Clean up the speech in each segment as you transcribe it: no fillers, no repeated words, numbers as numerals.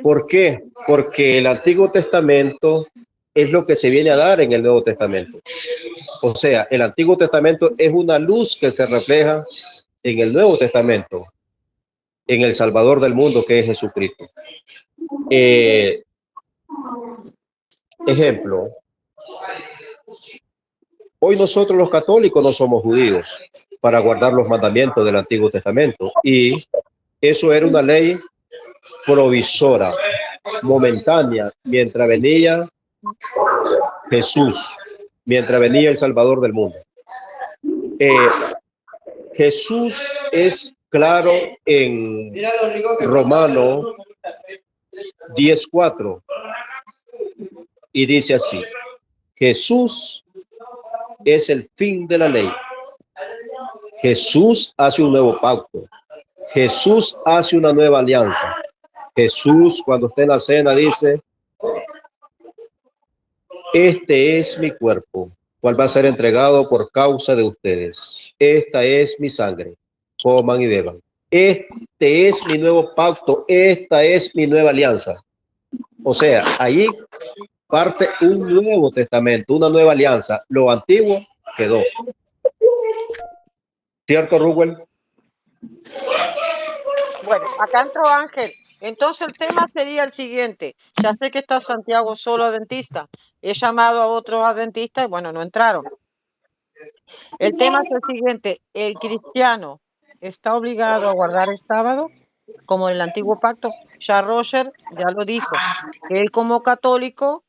¿Por qué? Porque el Antiguo Testamento es lo que se viene a dar en el Nuevo Testamento. O sea, el Antiguo Testamento es una luz que se refleja en el Nuevo Testamento, en el Salvador del mundo que es Jesucristo. Ejemplo, hoy nosotros los católicos no somos judíos para guardar los mandamientos del Antiguo Testamento, y eso era una ley provisora, momentánea, mientras venía Jesús, mientras venía el Salvador del mundo. Jesús es claro en Romano 10:4 y dice así: Jesús es el fin de la ley. Jesús hace un nuevo pacto. Jesús hace una nueva alianza. Jesús, cuando está en la cena, dice: este es mi cuerpo, cual va a ser entregado por causa de ustedes. Esta es mi sangre. Coman y beban. Este es mi nuevo pacto. Esta es mi nueva alianza. O sea, ahí parte un nuevo testamento, una nueva alianza. Lo antiguo quedó. ¿Cierto, Rubén? Bueno, acá entró Ángel. Entonces el tema sería el siguiente. Ya sé que está Santiago solo adventista. He llamado a otros adventistas y bueno, no entraron. El tema es el siguiente. ¿El cristiano está obligado a guardar el sábado, como en el antiguo pacto? Ya Roger ya lo dijo. Él como católico,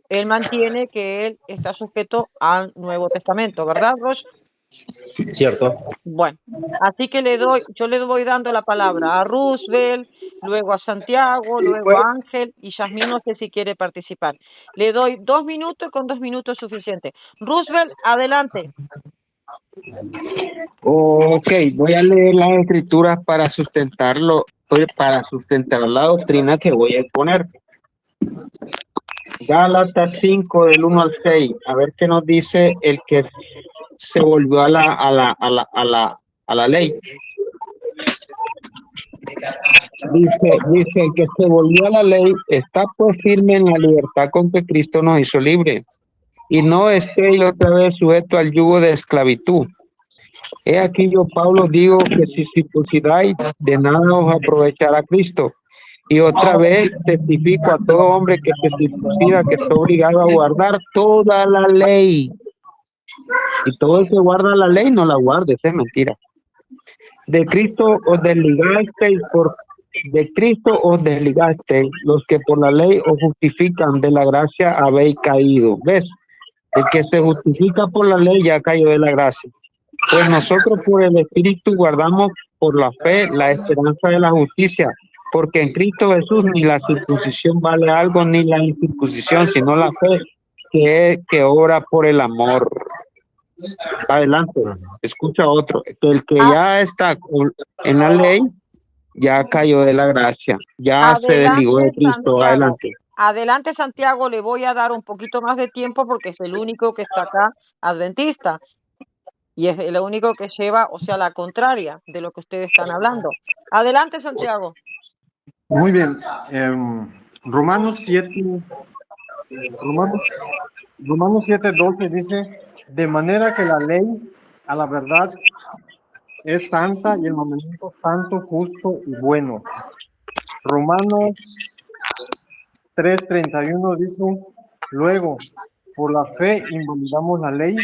él mantiene que él está sujeto al Nuevo Testamento, ¿verdad, Roger? Cierto. Bueno, así que yo le voy dando la palabra a Roosevelt, luego a Santiago, Sí, luego pues. a Ángel y Yasmín, no sé si quiere participar. Le doy 2 minutos, con 2 minutos es suficiente. Roosevelt, adelante. Ok, voy a leer las escrituras para sustentarlo, para sustentar la doctrina que voy a exponer. Gálatas 5 del 1 al 6. A ver qué nos dice el que se volvió a la ley. Dice el que se volvió a la ley está pues firme en la libertad con que Cristo nos hizo libre, y no estéis otra vez sujeto al yugo de esclavitud. He aquí yo, Pablo, digo que si circuncidáis, de nada os aprovechará Cristo. Y otra vez testifico a todo hombre que se circuncida, que está obligado a guardar toda la ley. Y todo el que guarda la ley no la guarde, es mentira. De Cristo os desligasteis los que por la ley os justifican, de la gracia habéis caído. ¿Ves? El que se justifica por la ley ya cayó de la gracia. Pues nosotros por el Espíritu guardamos por la fe la esperanza de la justicia, porque en Cristo Jesús ni la circuncisión vale algo, ni la incircuncisión, sino la fe que obra por el amor. Adelante, escucha otro. El que ya está en la ley ya cayó de la gracia, ya se desligó de Cristo. Santiago. Adelante. Adelante, Santiago, le voy a dar un poquito más de tiempo porque es el único que está acá adventista. Y es el único que lleva, o sea, la contraria de lo que ustedes están hablando. Adelante, Santiago. Muy bien. Romanos 7:12 dice: de manera que la ley a la verdad es santa y el mandamiento santo, justo y bueno. Romanos 3:31 dice: luego, por la fe invalidamos la ley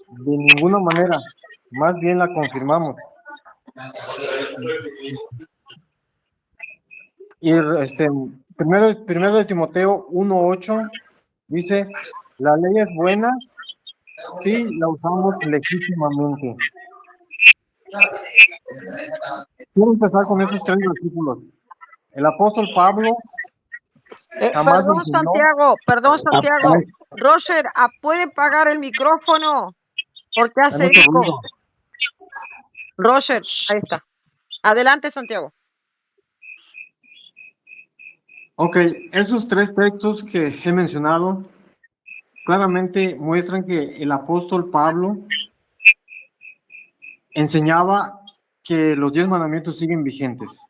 de ninguna manera, más bien la confirmamos. Y primero de Timoteo 1:8 dice: la ley es buena si la usamos legítimamente. Quiero empezar con esos 3 versículos. El apóstol Pablo jamás enseñó. Perdón, Santiago. Roger, ¿puede pagar el micrófono? Porque hace eco. Roger, ahí está. Adelante, Santiago. Ok, esos 3 textos que he mencionado claramente muestran que el apóstol Pablo enseñaba que los 10 mandamientos siguen vigentes.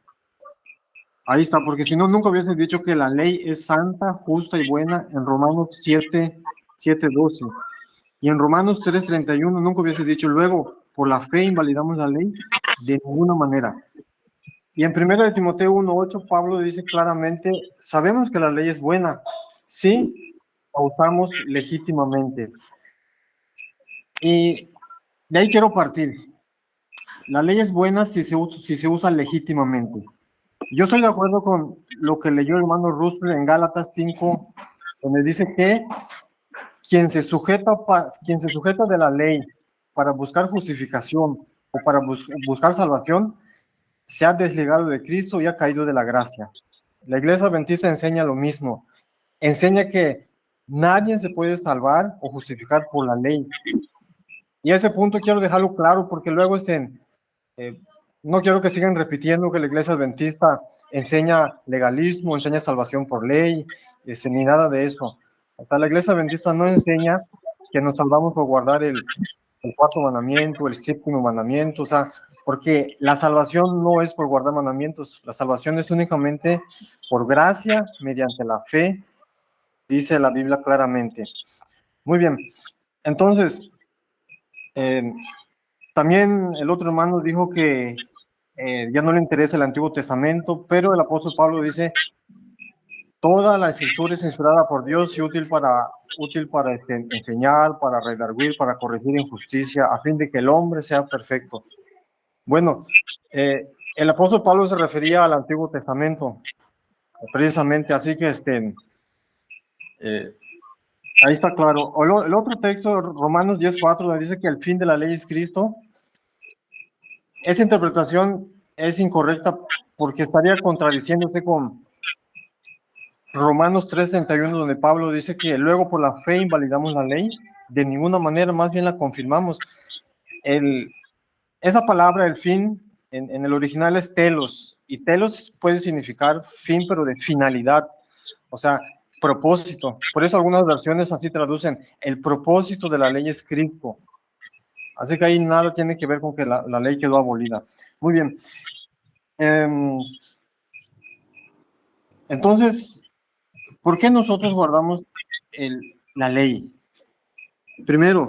Ahí está, porque si no, nunca hubiese dicho que la ley es santa, justa y buena en Romanos 7:12. Y en Romanos 3:31 nunca hubiese dicho, luego, por la fe invalidamos la ley, de ninguna manera. Y en 1 Timoteo 1:8, Pablo dice claramente, sabemos que la ley es buena, sí, la usamos legítimamente. Y de ahí quiero partir. La ley es buena si se usa legítimamente. Yo estoy de acuerdo con lo que leyó el hermano Russell en Gálatas 5, donde dice que quien se sujeta de la ley para buscar justificación o para buscar salvación, se ha desligado de Cristo y ha caído de la gracia. La Iglesia Adventista enseña lo mismo. Enseña que nadie se puede salvar o justificar por la ley. Y ese punto quiero dejarlo claro porque luego no quiero que sigan repitiendo que la Iglesia Adventista enseña legalismo, enseña salvación por ley, ni nada de eso. O sea, la Iglesia Adventista no enseña que nos salvamos por guardar el cuarto mandamiento, el séptimo mandamiento, o sea, porque la salvación no es por guardar mandamientos, la salvación es únicamente por gracia, mediante la fe, dice la Biblia claramente. Muy bien, entonces, también el otro hermano dijo que ya no le interesa el Antiguo Testamento, pero el apóstol Pablo dice, toda la escritura es inspirada por Dios y útil para enseñar, para redarguir, para corregir injusticia, a fin de que el hombre sea perfecto. Bueno, el apóstol Pablo se refería al Antiguo Testamento, precisamente, así que ahí está claro. El otro texto, Romanos 10:4, donde dice que el fin de la ley es Cristo. Esa interpretación es incorrecta porque estaría contradiciéndose con Romanos 3:31, donde Pablo dice que luego por la fe invalidamos la ley. De ninguna manera, más bien la confirmamos. Esa palabra, el fin, en el original es telos, y telos puede significar fin, pero de finalidad, o sea, propósito. Por eso algunas versiones así traducen, el propósito de la ley es Cristo. Así que ahí nada tiene que ver con que la ley quedó abolida. Muy bien. Entonces, ¿por qué nosotros guardamos la ley? Primero,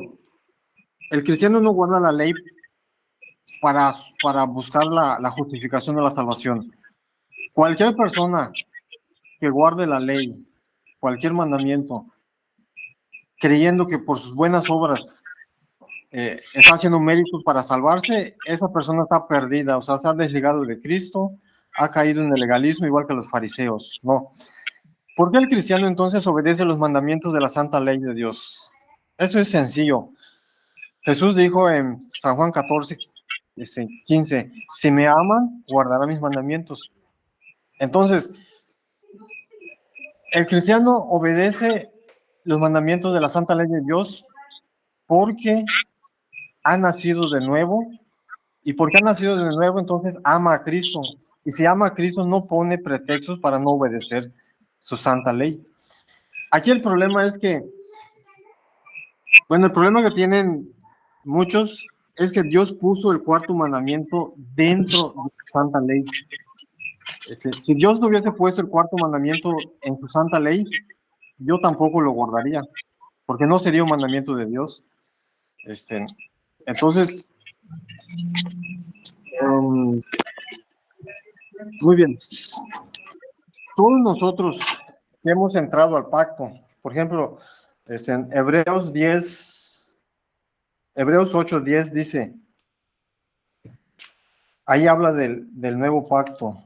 el cristiano no guarda la ley para buscar la justificación de la salvación. Cualquier persona que guarde la ley, cualquier mandamiento, creyendo que por sus buenas obras está haciendo méritos para salvarse, esa persona está perdida, o sea, se ha desligado de Cristo, ha caído en el legalismo igual que los fariseos, ¿no? ¿Por qué el cristiano entonces obedece los mandamientos de la santa ley de Dios? Eso es sencillo. Jesús dijo en San Juan 14:15, si me aman, guardarán mis mandamientos. Entonces, el cristiano obedece los mandamientos de la santa ley de Dios porque ha nacido de nuevo, y porque ha nacido de nuevo, entonces ama a Cristo. Y si ama a Cristo, no pone pretextos para no obedecer su santa ley. Aquí el problema es que, bueno, el problema que tienen muchos es que Dios puso el cuarto mandamiento dentro de su santa ley. Si Dios no hubiese puesto el cuarto mandamiento en su santa ley, yo tampoco lo guardaría, porque no sería un mandamiento de Dios. Entonces, muy bien. Todos nosotros que hemos entrado al pacto, por ejemplo, en Hebreos 8:10 dice, ahí habla del nuevo pacto.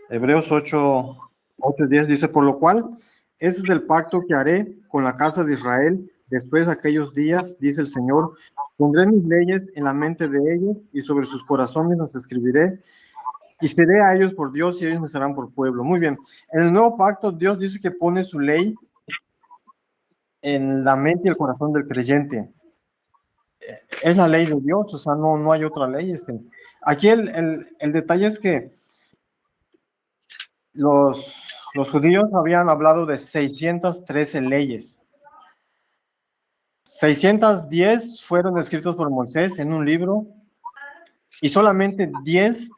Hebreos 8:10 dice, por lo cual, ese es el pacto que haré con la casa de Israel después de aquellos días, dice el Señor, pondré mis leyes en la mente de ellos y sobre sus corazones las escribiré y seré a ellos por Dios y ellos me serán por pueblo. Muy bien, en el nuevo pacto Dios dice que pone su ley en la mente y el corazón del creyente. Es la ley de Dios, o sea, no hay otra ley. Aquí el detalle es que los judíos habían hablado de 613 leyes. 610 fueron escritos por Moisés en un libro y solamente 10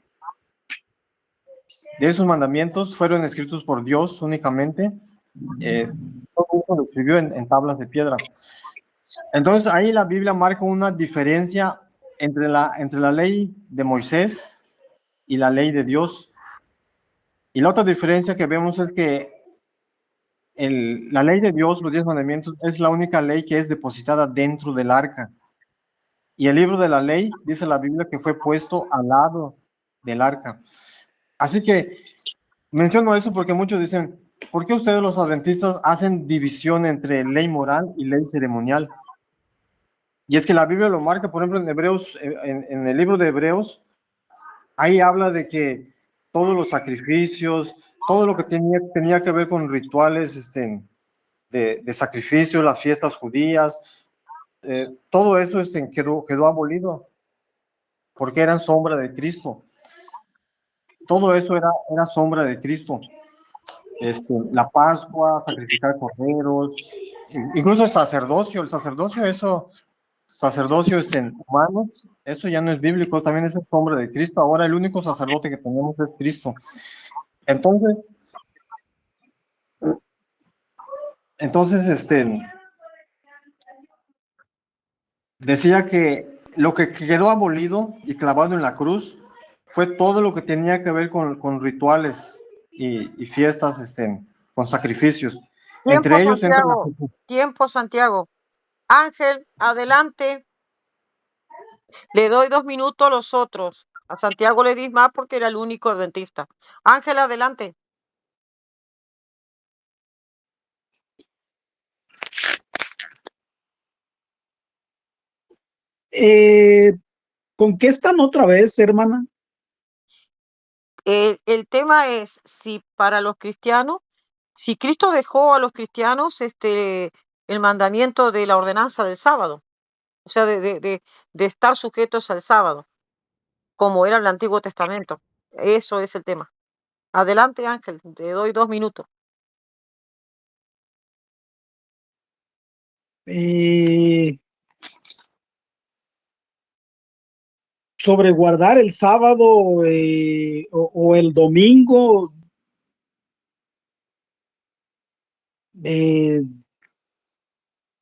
de esos mandamientos fueron escritos por Dios únicamente. Todo eso lo escribió en tablas de piedra. Entonces ahí la Biblia marca una diferencia entre la ley de Moisés y la ley de Dios. Y la otra diferencia que vemos es que la ley de Dios, los 10 mandamientos, es la única ley que es depositada dentro del arca. Y el libro de la ley, dice la Biblia, que fue puesto al lado del arca. Así que menciono eso porque muchos dicen, ¿por qué ustedes los adventistas hacen división entre ley moral y ley ceremonial? Y es que la Biblia lo marca, por ejemplo, en Hebreos, en el libro de Hebreos, ahí habla de que todos los sacrificios, todo lo que tenía que ver con rituales de sacrificio, las fiestas judías, todo eso quedó abolido porque eran sombra de Cristo. Todo eso era sombra de Cristo. La Pascua, sacrificar corderos, incluso el sacerdocio, humanos, eso ya no es bíblico, también es sombra de Cristo. Ahora el único sacerdote que tenemos es Cristo. Entonces, decía que lo que quedó abolido y clavado en la cruz fue todo lo que tenía que ver con rituales y fiestas, con sacrificios. Tiempo, Entre ellos entra Santiago. Tiempo, Santiago. Ángel, adelante. Le doy 2 minutos a los otros. A Santiago le di más porque era el único adventista. Ángel, adelante. ¿Con qué están otra vez, hermana? El tema es si para los cristianos, si Cristo dejó a los cristianos el mandamiento de la ordenanza del sábado, o sea, de estar sujetos al sábado, como era el Antiguo Testamento. Eso es el tema. Adelante, Ángel, te doy 2 minutos. Sobre guardar el sábado o el domingo,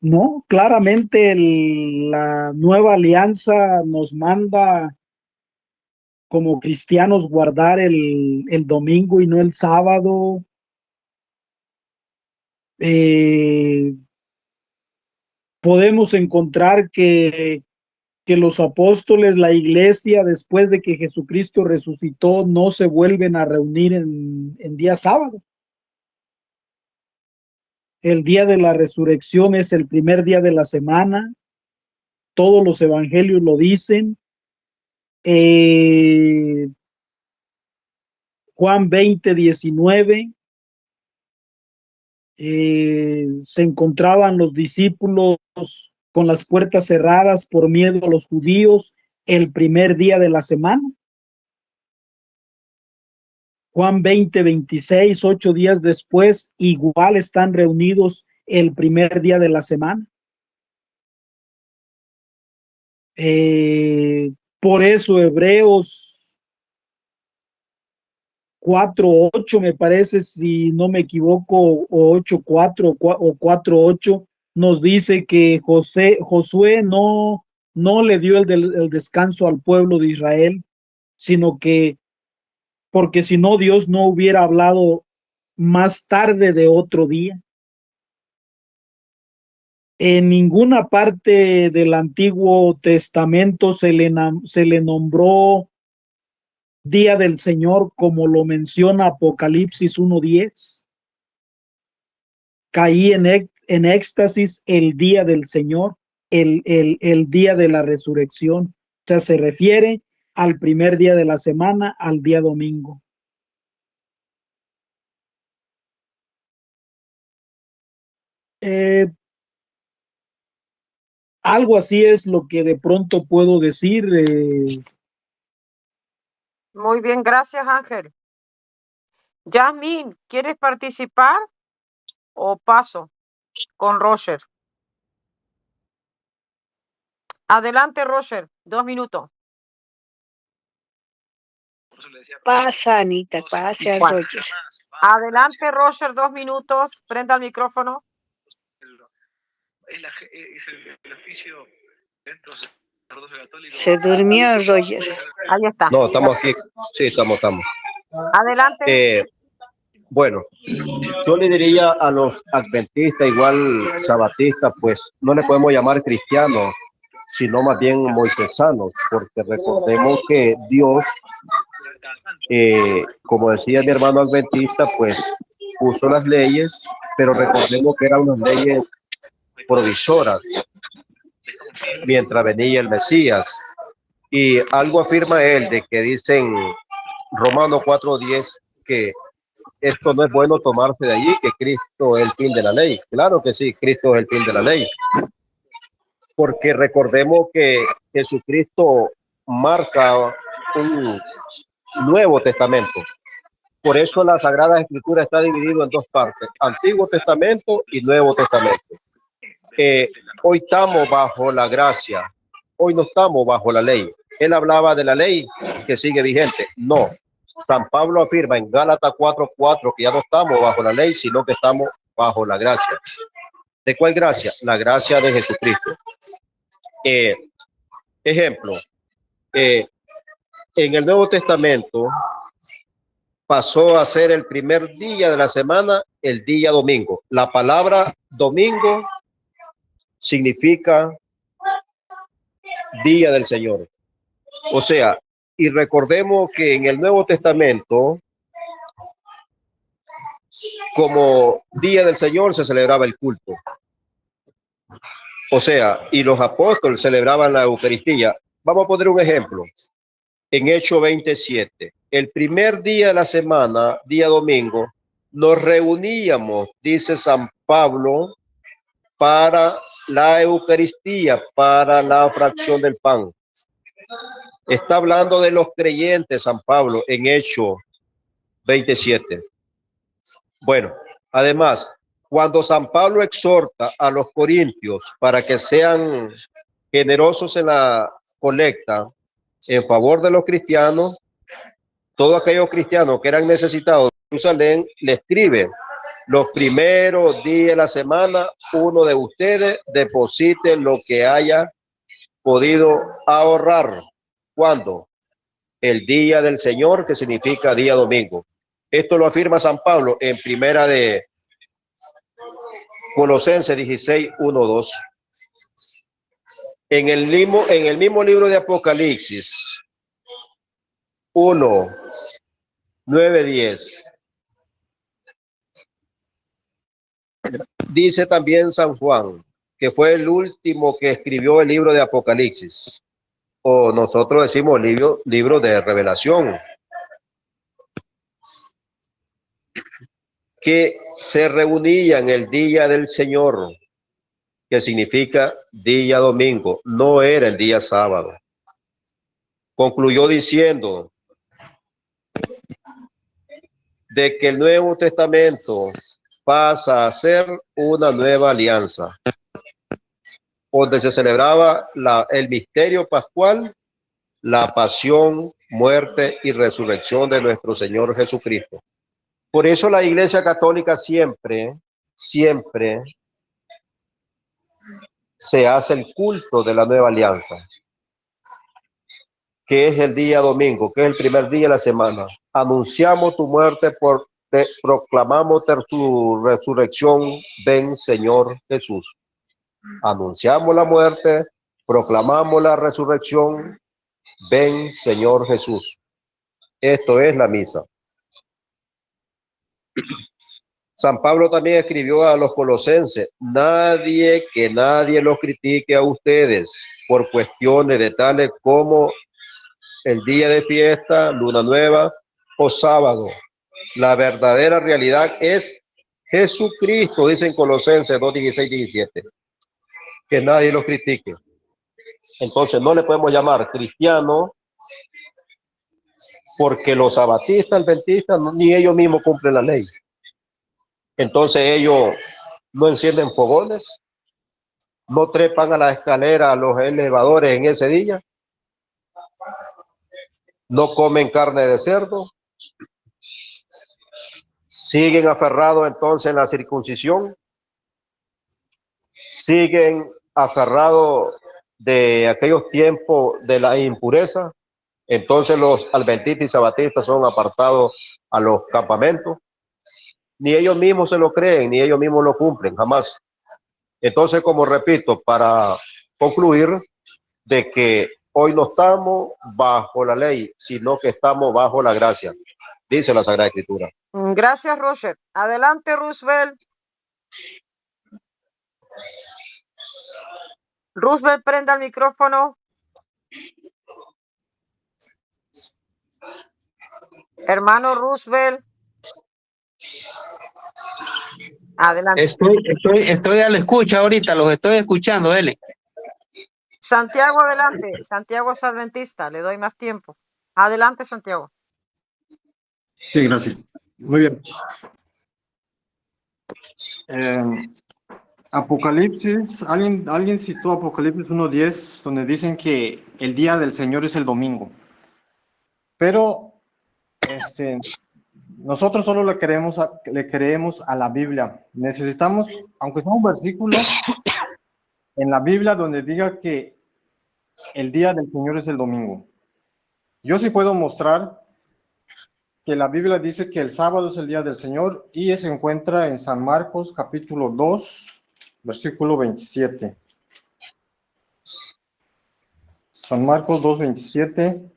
no, claramente la nueva alianza nos manda como cristianos guardar el domingo y no el sábado. Podemos encontrar que los apóstoles, la iglesia, después de que Jesucristo resucitó, no se vuelven a reunir en día sábado. El día de la resurrección es el primer día de la semana. Todos los evangelios lo dicen. Juan 20:19. Se encontraban los discípulos con las puertas cerradas por miedo a los judíos el primer día de la semana. Juan 20:26, 8 días después, igual están reunidos el primer día de la semana. Por eso Hebreos 4:8, me parece, si no me equivoco, o 8:4 o 4:8, nos dice que Josué no le dio el descanso al pueblo de Israel, sino que porque si no, Dios no hubiera hablado más tarde de otro día. En ninguna parte del Antiguo Testamento se le nombró Día del Señor como lo menciona Apocalipsis 1:10. Caí en éxtasis el día del Señor, el día de la resurrección. O sea, se refiere al primer día de la semana, al día domingo. Algo así es lo que de pronto puedo decir. Muy bien, gracias, Ángel. Yasmin, ¿quieres participar o paso con Roger? Adelante, Roger, 2 minutos. Pasa, Anita, pase al Bueno, Roger. adelante, Roger, 2 minutos. Prenda el micrófono. Se durmió Roger. Ahí está. No, estamos aquí. Sí, estamos. Adelante. Bueno, yo le diría a los adventistas, igual sabatistas, pues no le podemos llamar cristianos, sino más bien moisesanos, porque recordemos que Dios, como decía mi hermano adventista, pues puso las leyes, pero recordemos que eran unas leyes provisoras mientras venía el Mesías. Y algo afirma él de que dicen Romanos 4:10 que esto no es bueno tomarse de allí, que Cristo es el fin de la ley. Claro que sí, Cristo es el fin de la ley. Porque recordemos que Jesucristo marca un Nuevo Testamento. Por eso la Sagrada Escritura está dividida en dos partes, Antiguo Testamento y Nuevo Testamento. Hoy estamos bajo la gracia, hoy no estamos bajo la ley. Él hablaba de la ley que sigue vigente. No, San Pablo afirma en Gálatas 4:4 que ya no estamos bajo la ley, sino que estamos bajo la gracia. ¿De cuál gracia? La gracia de Jesucristo. Ejemplo, en el Nuevo Testamento pasó a ser el primer día de la semana el día domingo. La palabra domingo significa día del Señor. O sea, y recordemos que en el Nuevo Testamento, como día del Señor, se celebraba el culto. O sea, y los apóstoles celebraban la Eucaristía. Vamos a poner un ejemplo. En Hechos 27, el primer día de la semana, día domingo, nos reuníamos, dice San Pablo, para la Eucaristía, para la fracción del pan. Está hablando de los creyentes, San Pablo, en Hechos 27. Bueno, además, cuando San Pablo exhorta a los corintios para que sean generosos en la colecta en favor de los cristianos, todos aquellos cristianos que eran necesitados de Jerusalén, le escribe: los primeros días de la semana, uno de ustedes deposite lo que haya podido ahorrar. ¿Cuándo? El día del Señor, que significa día domingo. Esto lo afirma San Pablo en primera de Colosenses 16:1-2. En el mismo libro de Apocalipsis 1:9-10. Dice también San Juan, que fue el último que escribió el libro de Apocalipsis, o nosotros decimos libro de revelación, que se reunían el día del Señor, que significa día domingo, no era el día sábado. Concluyó diciendo de que el Nuevo Testamento pasa a ser una nueva alianza, donde se celebraba el misterio pascual, la pasión, muerte y resurrección de nuestro Señor Jesucristo. Por eso la Iglesia Católica siempre se hace el culto de la nueva alianza, que es el día domingo, que es el primer día de la semana. Anunciamos tu muerte, proclamamos tu resurrección, ven Señor Jesús. Anunciamos la muerte, proclamamos la resurrección, ven Señor Jesús. Esto es la misa. San Pablo también escribió a los colosenses: que nadie los critique a ustedes por cuestiones de tales como el día de fiesta, luna nueva o sábado. La verdadera realidad es Jesucristo, dicen Colosenses 2:16-17. Que nadie los critique. Entonces no le podemos llamar cristiano, porque los sabatistas, adventistas, ni ellos mismos cumplen la ley. Entonces ellos no encienden fogones, no trepan a la escalera, a los elevadores en ese día. no comen carne de cerdo, siguen aferrados entonces en la circuncisión, siguen aferrados de aquellos tiempos de la impureza. Entonces los adventistas y sabatistas son apartados a los campamentos. Ni ellos mismos se lo creen, ni ellos mismos lo cumplen, jamás. Entonces, como repito, para concluir, de que hoy no estamos bajo la ley, sino que estamos bajo la gracia, dice la Sagrada Escritura. Gracias, Roger. Adelante, Roosevelt. Roosevelt, prenda el micrófono. Hermano Roosevelt. Adelante. Estoy a la escucha ahorita, los estoy escuchando, Eli. Santiago, adelante. Santiago es adventista, le doy más tiempo. Adelante, Santiago. Sí, gracias. Muy bien. Apocalipsis, alguien citó Apocalipsis 1:10, donde dicen que el día del Señor es el domingo. Pero nosotros solo le creemos a la Biblia. Necesitamos, aunque sea un versículo en la Biblia donde diga que el día del Señor es el domingo. Yo sí puedo mostrar que la Biblia dice que el sábado es el día del Señor y se encuentra en San Marcos capítulo 2, versículo 27. San Marcos 2:27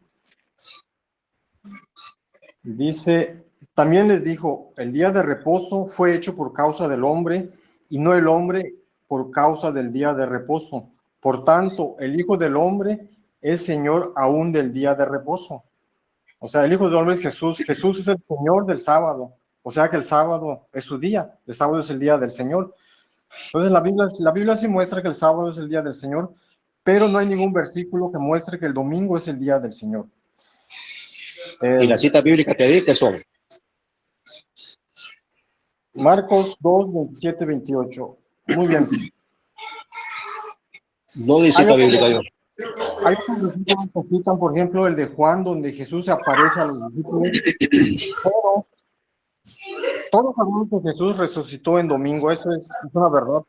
dice, también les dijo, el día de reposo fue hecho por causa del hombre y no el hombre por causa del día de reposo. Por tanto, el Hijo del Hombre es Señor aún del día de reposo. O sea, el Hijo del Hombre es Jesús. Jesús es el Señor del sábado. O sea que el sábado es su día. El sábado es el día del Señor. Entonces la Biblia sí muestra que el sábado es el día del Señor, pero no hay ningún versículo que muestre que el domingo es el día del Señor. Y las citas bíblicas que di, ¿qué son? Marcos 2, 27, 28. Muy bien. No dice cita bíblica yo. Hay otros versículos que citan, por ejemplo, el de Juan, donde Jesús se aparece a los discípulos, pero todos sabemos que Jesús resucitó en domingo, eso es una verdad.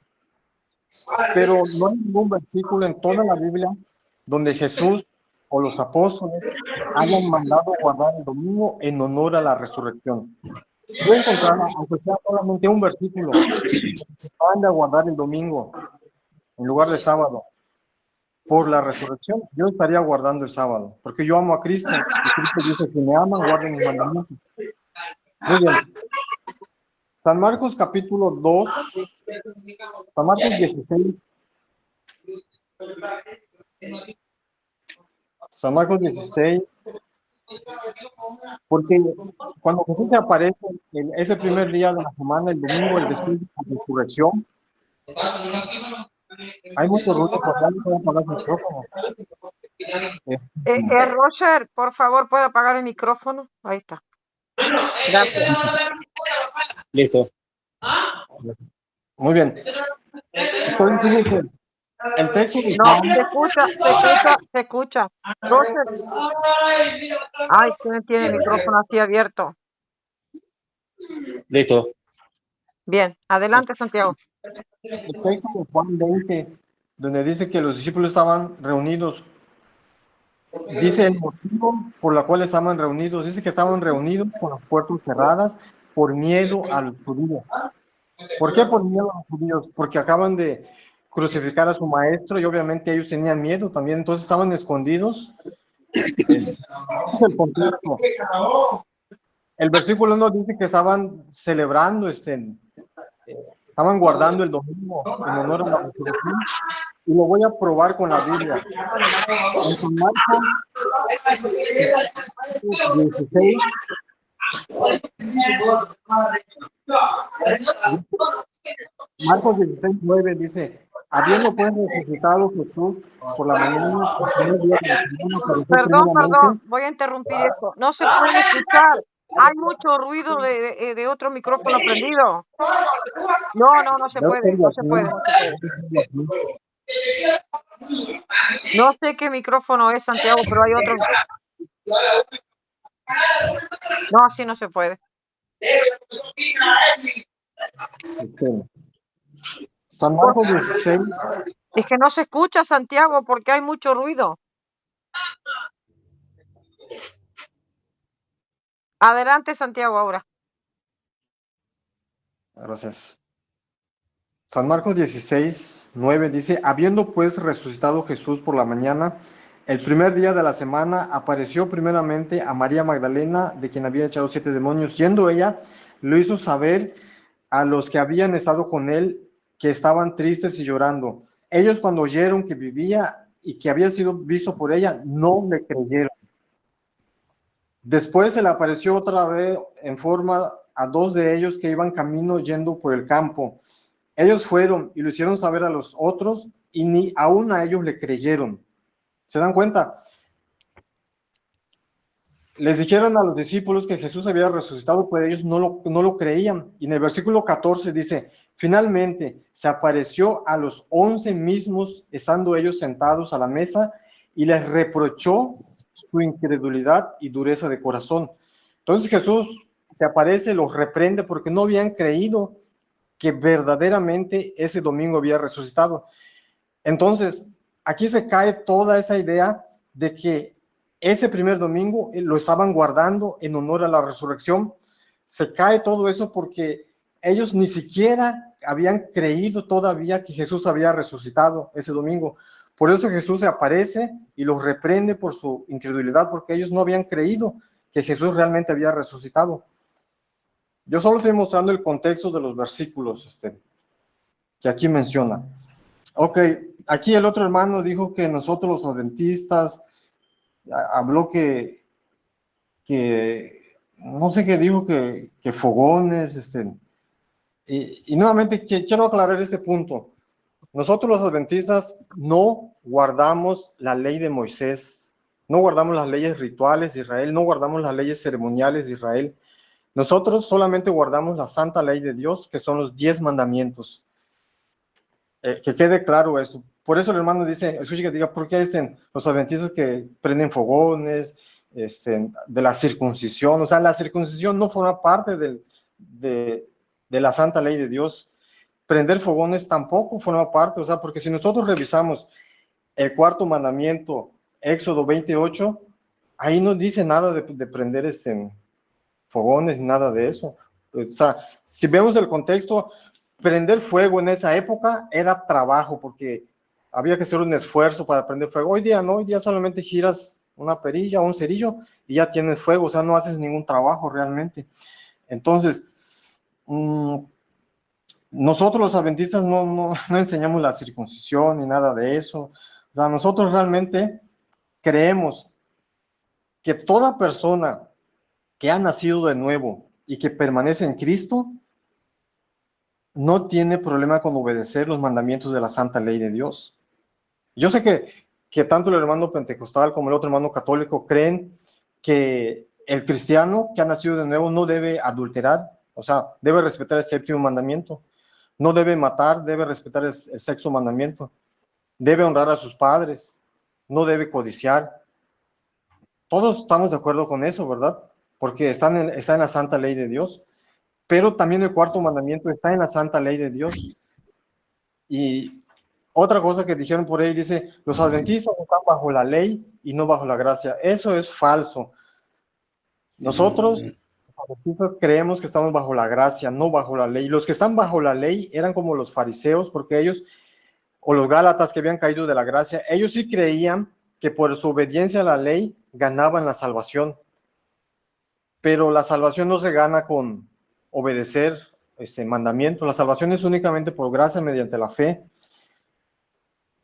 Pero no hay ningún versículo en toda la Biblia donde Jesús o los apóstoles hayan mandado guardar el domingo en honor a la resurrección. Si yo encontrara, aunque sea solamente un versículo, que manda a guardar el domingo en lugar de sábado, por la resurrección, yo estaría guardando el sábado, porque yo amo a Cristo, y Cristo dice que me aman, guarden mis mandamientos. Muy bien. San Marcos capítulo 2, San Marcos 16. San Marcos 16, porque cuando Jesús se aparece ese primer día de la semana, el domingo, el después de la resurrección, hay muchos ruidos por ahí, se van a apagar el micrófono. Roger, por favor, ¿puede apagar el micrófono? Ahí está. Gracias. Listo. Muy bien. Entonces, el texto de No, se escucha. Roger. Ay, ¿quién tiene el micrófono así abierto? Listo. Bien, adelante, Santiago. El texto de Juan 20, donde dice que los discípulos estaban reunidos, dice el motivo por el cual estaban reunidos, dice que estaban reunidos con las puertas cerradas por miedo a los judíos. ¿Por qué por miedo a los judíos? Porque acaban de crucificar a su maestro y obviamente ellos tenían miedo también, entonces estaban escondidos. Es el contexto. El versículo nos dice que estaban celebrando, estaban guardando el domingo en honor a la resurrección, y lo voy a probar con la Biblia. En San Marcos 16, Marcos 16, 9 dice, habiendo pues resucitado Jesús por la mañana, Perdón, voy a interrumpir esto. No se puede escuchar. Hay mucho ruido de otro micrófono prendido. No se puede. No sé qué micrófono es, Santiago, pero hay otro. No, así no se puede. San Marcos 16. Es que no se escucha, Santiago, porque hay mucho ruido. Adelante, Santiago, ahora. Gracias. San Marcos 16:9 dice, habiendo pues resucitado Jesús por la mañana, el primer día de la semana, apareció primeramente a María Magdalena, de quien había echado 7 demonios. Yendo ella, lo hizo saber a los que habían estado con él, que estaban tristes y llorando. Ellos, cuando oyeron que vivía y que había sido visto por ella, no le creyeron. Después se le apareció otra vez en forma a 2 de ellos que iban camino yendo por el campo. Ellos fueron y lo hicieron saber a los otros y ni aún a ellos le creyeron. ¿Se dan cuenta? Les dijeron a los discípulos que Jesús había resucitado, pero ellos no lo creían. Y en el versículo 14 dice, finalmente se apareció a los 11 mismos, estando ellos sentados a la mesa, y les reprochó su incredulidad y dureza de corazón. Entonces Jesús se aparece, los reprende porque no habían creído que verdaderamente ese domingo había resucitado. Entonces, aquí se cae toda esa idea de que ese primer domingo lo estaban guardando en honor a la resurrección. Se cae todo eso porque ellos ni siquiera habían creído todavía que Jesús había resucitado ese domingo. Por eso Jesús se aparece y los reprende por su incredulidad, porque ellos no habían creído que Jesús realmente había resucitado. Yo solo estoy mostrando el contexto de los versículos que aquí menciona. Ok, aquí el otro hermano dijo que nosotros los adventistas, habló que no sé qué dijo, que fogones, y nuevamente quiero aclarar este punto. Nosotros los adventistas no guardamos la ley de Moisés, no guardamos las leyes rituales de Israel, no guardamos las leyes ceremoniales de Israel. Nosotros solamente guardamos la santa ley de Dios, que son los 10 mandamientos. Que quede claro eso. Por eso el hermano dice, escuche que diga, ¿por qué los adventistas que prenden fogones, de la circuncisión? O sea, la circuncisión no forma parte de la santa ley de Dios. Prender fogones tampoco forma parte, o sea, porque si nosotros revisamos el 4º mandamiento, Éxodo 28, ahí no dice nada de prender fogones, nada de eso. O sea, si vemos el contexto, prender fuego en esa época era trabajo, porque había que hacer un esfuerzo para prender fuego. Hoy día no, hoy día solamente giras una perilla o un cerillo y ya tienes fuego, o sea, no haces ningún trabajo realmente. Entonces, nosotros los adventistas no enseñamos la circuncisión ni nada de eso. O sea, nosotros realmente creemos que toda persona que ha nacido de nuevo y que permanece en Cristo, no tiene problema con obedecer los mandamientos de la santa ley de Dios. Yo sé que tanto el hermano pentecostal como el otro hermano católico creen que el cristiano que ha nacido de nuevo no debe adulterar, o sea, debe respetar el 7º mandamiento, no debe matar, debe respetar el 6º mandamiento, debe honrar a sus padres, no debe codiciar. Todos estamos de acuerdo con eso, ¿verdad? Porque está en la santa ley de Dios. Pero también el 4º mandamiento está en la santa ley de Dios. Y otra cosa que dijeron por ahí, dice, los adventistas están bajo la ley y no bajo la gracia. Eso es falso. Nosotros, los adventistas, creemos que estamos bajo la gracia, no bajo la ley. Los que están bajo la ley eran como los fariseos, porque ellos, o los gálatas que habían caído de la gracia, ellos sí creían que por su obediencia a la ley ganaban la salvación. Pero la salvación no se gana con obedecer mandamiento. La salvación es únicamente por gracia mediante la fe.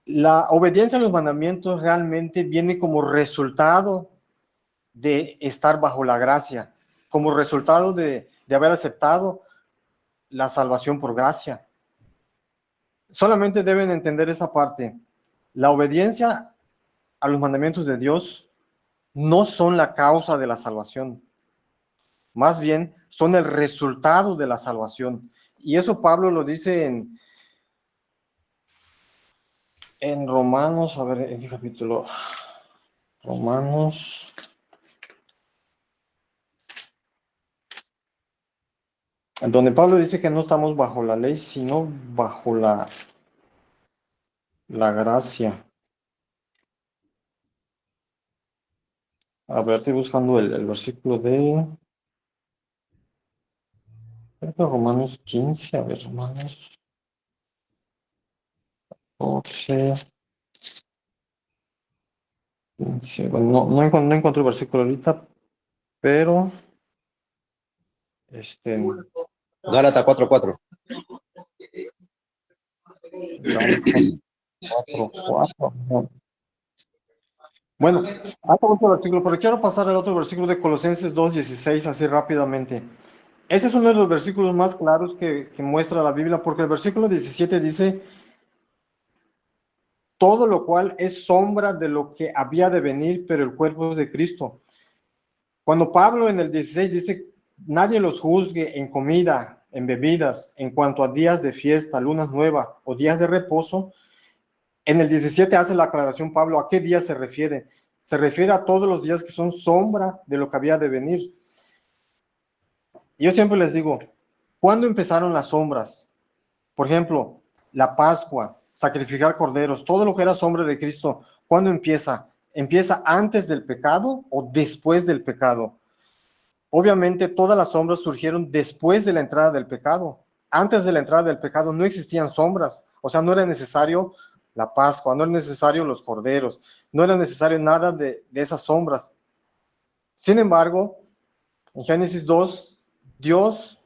La obediencia a los mandamientos realmente viene como resultado de estar bajo la gracia, como resultado de haber aceptado la salvación por gracia. Solamente deben entender esa parte. La obediencia a los mandamientos de Dios no son la causa de la salvación. Más bien, son el resultado de la salvación. Y eso Pablo lo dice en Romanos, a ver, ¿en qué capítulo? Romanos donde Pablo dice que no estamos bajo la ley, sino bajo la gracia. A ver, estoy buscando el versículo de creo que Romanos 15, a ver, Romanos 12, 15. Bueno, no encontré el versículo ahorita, pero Gálatas 4:4. Gálatas 4:4. No. Bueno, hasta otro versículo, pero quiero pasar al otro versículo de Colosenses 2:16 así rápidamente. Ese es uno de los versículos más claros que muestra la Biblia, porque el versículo 17 dice, todo lo cual es sombra de lo que había de venir, pero el cuerpo es de Cristo. Cuando Pablo en el 16 dice, nadie los juzgue en comida, en bebidas, en cuanto a días de fiesta, lunas nuevas o días de reposo, en el 17 hace la aclaración Pablo, ¿a qué día se refiere? Se refiere a todos los días que son sombra de lo que había de venir. Yo siempre les digo, ¿cuándo empezaron las sombras? Por ejemplo, la Pascua, sacrificar corderos, todo lo que era sombra de Cristo, ¿cuándo empieza? ¿Empieza antes del pecado o después del pecado? Obviamente todas las sombras surgieron después de la entrada del pecado. Antes de la entrada del pecado no existían sombras, o sea, no era necesario la Pascua, no era necesario los corderos, no era necesario nada de esas sombras. Sin embargo, en Génesis 2, Dios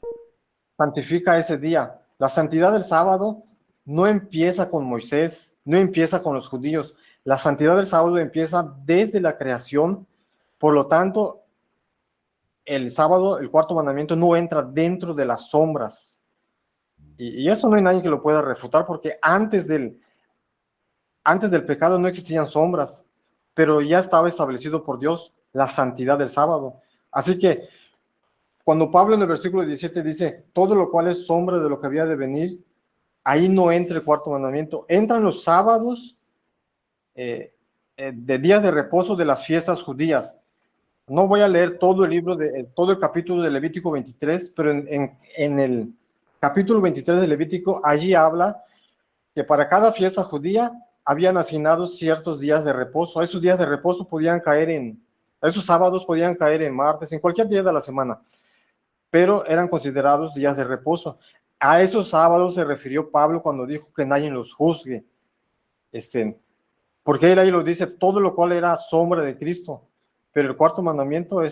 santifica ese día. La santidad del sábado no empieza con Moisés, no empieza con los judíos. La santidad del sábado empieza desde la creación. Por lo tanto, el sábado, el cuarto mandamiento, no entra dentro de las sombras. Y eso no hay nadie que lo pueda refutar, porque antes del pecado no existían sombras, pero ya estaba establecido por Dios la santidad del sábado. Así que cuando Pablo en el versículo 17 dice, todo lo cual es sombra de lo que había de venir, ahí no entra el cuarto mandamiento. Entran los sábados de días de reposo de las fiestas judías. No voy a leer todo el libro, todo el capítulo de Levítico 23, pero en el capítulo 23 de Levítico, allí habla que para cada fiesta judía habían asignado ciertos días de reposo. Esos días de reposo esos sábados podían caer en martes, en cualquier día de la semana, pero eran considerados días de reposo. A esos sábados se refirió Pablo cuando dijo que nadie los juzgue. Porque él ahí lo dice, todo lo cual era sombra de Cristo. Pero el cuarto mandamiento,